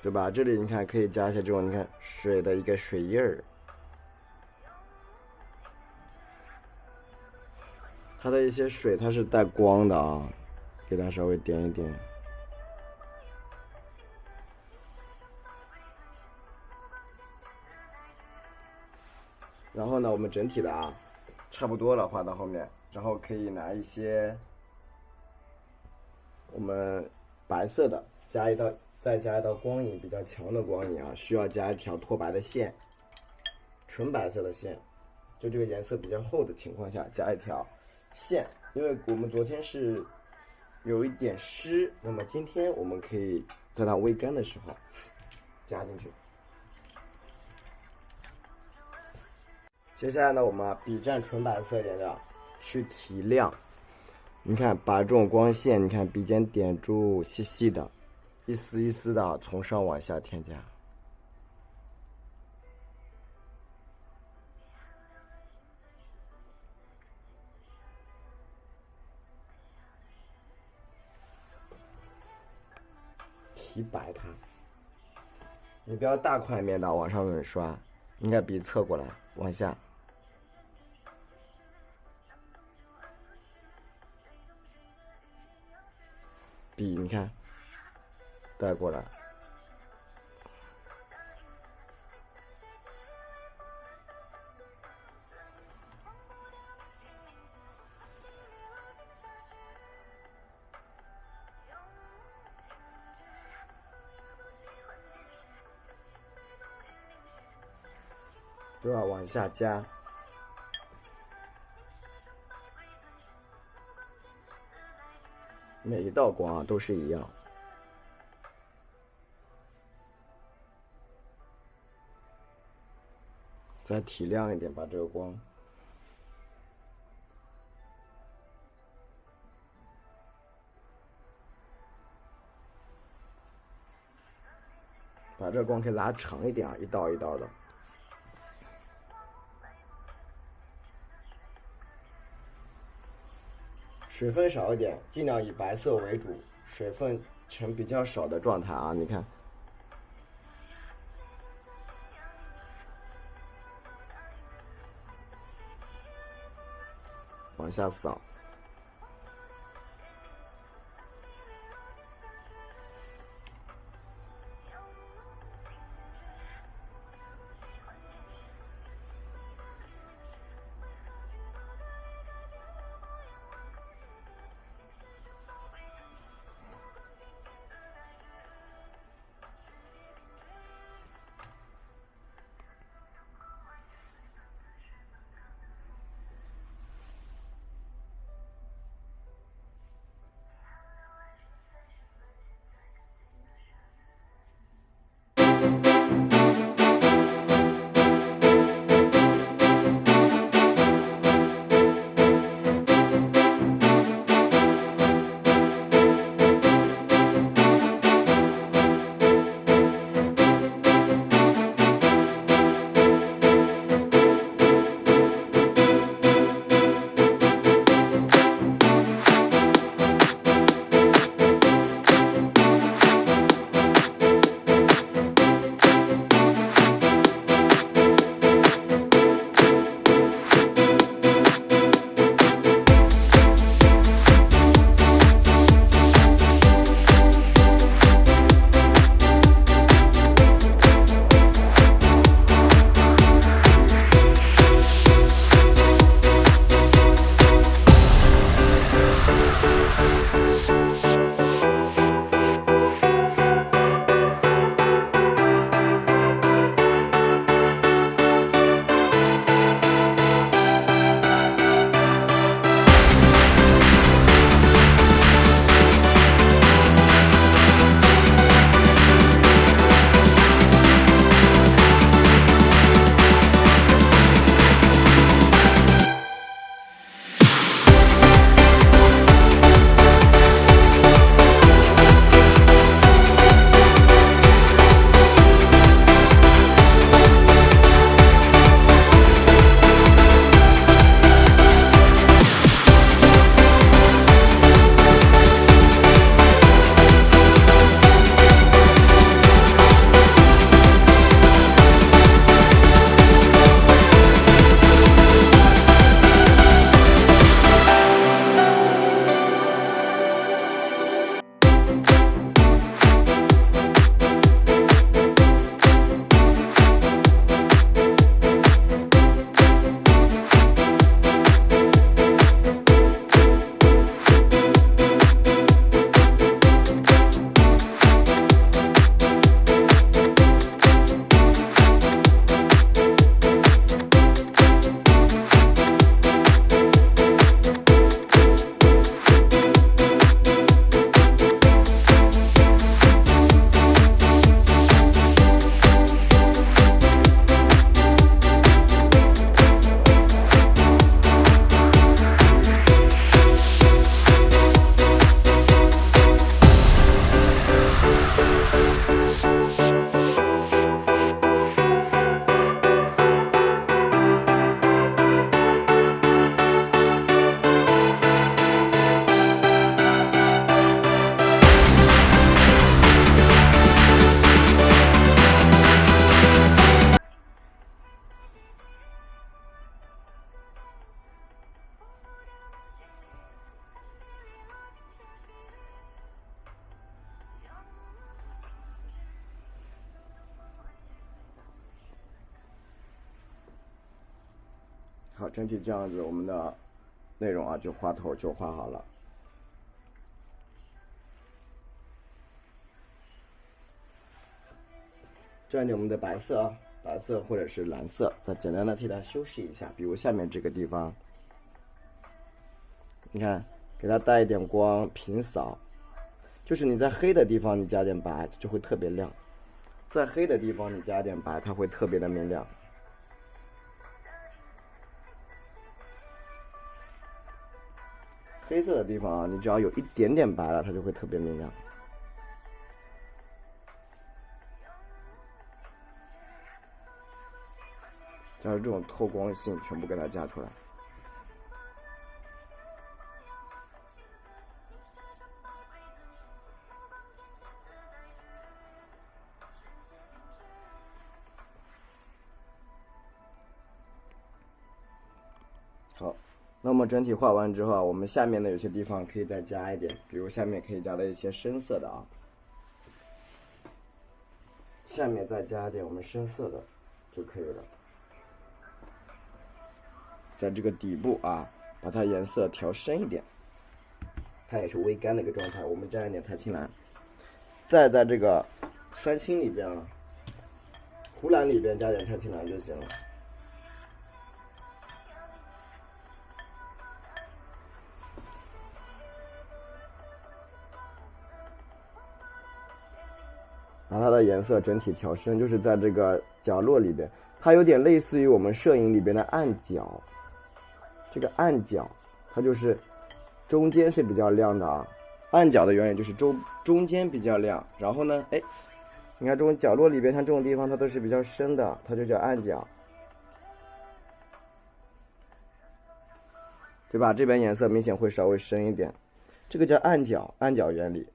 对吧？这里你看可以加一些这种你看水的一个水印儿，它的一些水它是带光的啊，给它稍微点一点。然后呢，我们整体的啊，差不多了，画到后面，然后可以拿一些我们白色的再加一道光影比较强的光影啊，需要加一条脱白的线，纯白色的线，就这个颜色比较厚的情况下加一条线，因为我们昨天是有一点湿，那么今天我们可以在它微干的时候加进去。接下来呢，我们笔蘸纯白色颜料去提亮，你看把这种光线，你看笔尖点住，细细的。一丝一丝的从上往下添加，提白它。你不要大块面的往上面刷，应该笔侧过来往下。笔你看带过来。都要往下加，每一道光啊都是一样。再提亮一点，把这个光。把这个光可以拉长一点啊，一道一道的。水分少一点，尽量以白色为主，水分呈比较少的状态啊。你看，往下扫。好，整体这样子，我们的内容啊就画头就画好了。这样点我们的白色啊，白色或者是蓝色，再简单的替它修饰一下，比如下面这个地方，你看，给它带一点光，平扫，就是你在黑的地方你加点白，就会特别亮；在黑的地方你加点白，它会特别的明亮。黑色的地方啊，你只要有一点点白了，它就会特别明亮。加入这种透光性，全部给它加出来。好，那么整体画完之后啊，我们下面的有些地方可以再加一点，比如下面可以加的一些深色的啊，下面再加一点我们深色的就可以了。在这个底部啊，把它颜色调深一点，它也是微干的一个状态。我们加一点太青蓝，再在这个三青里边啊，湖蓝里边加点太青蓝就行了。把它的颜色整体调深，就是在这个角落里边，它有点类似于我们摄影里边的暗角。这个暗角，它就是中间是比较亮的啊。暗角的原理就是中间比较亮，然后呢，哎，你看这种角落里边，像这种地方它都是比较深的，它就叫暗角，对吧？这边颜色明显会稍微深一点，这个叫暗角，暗角原理。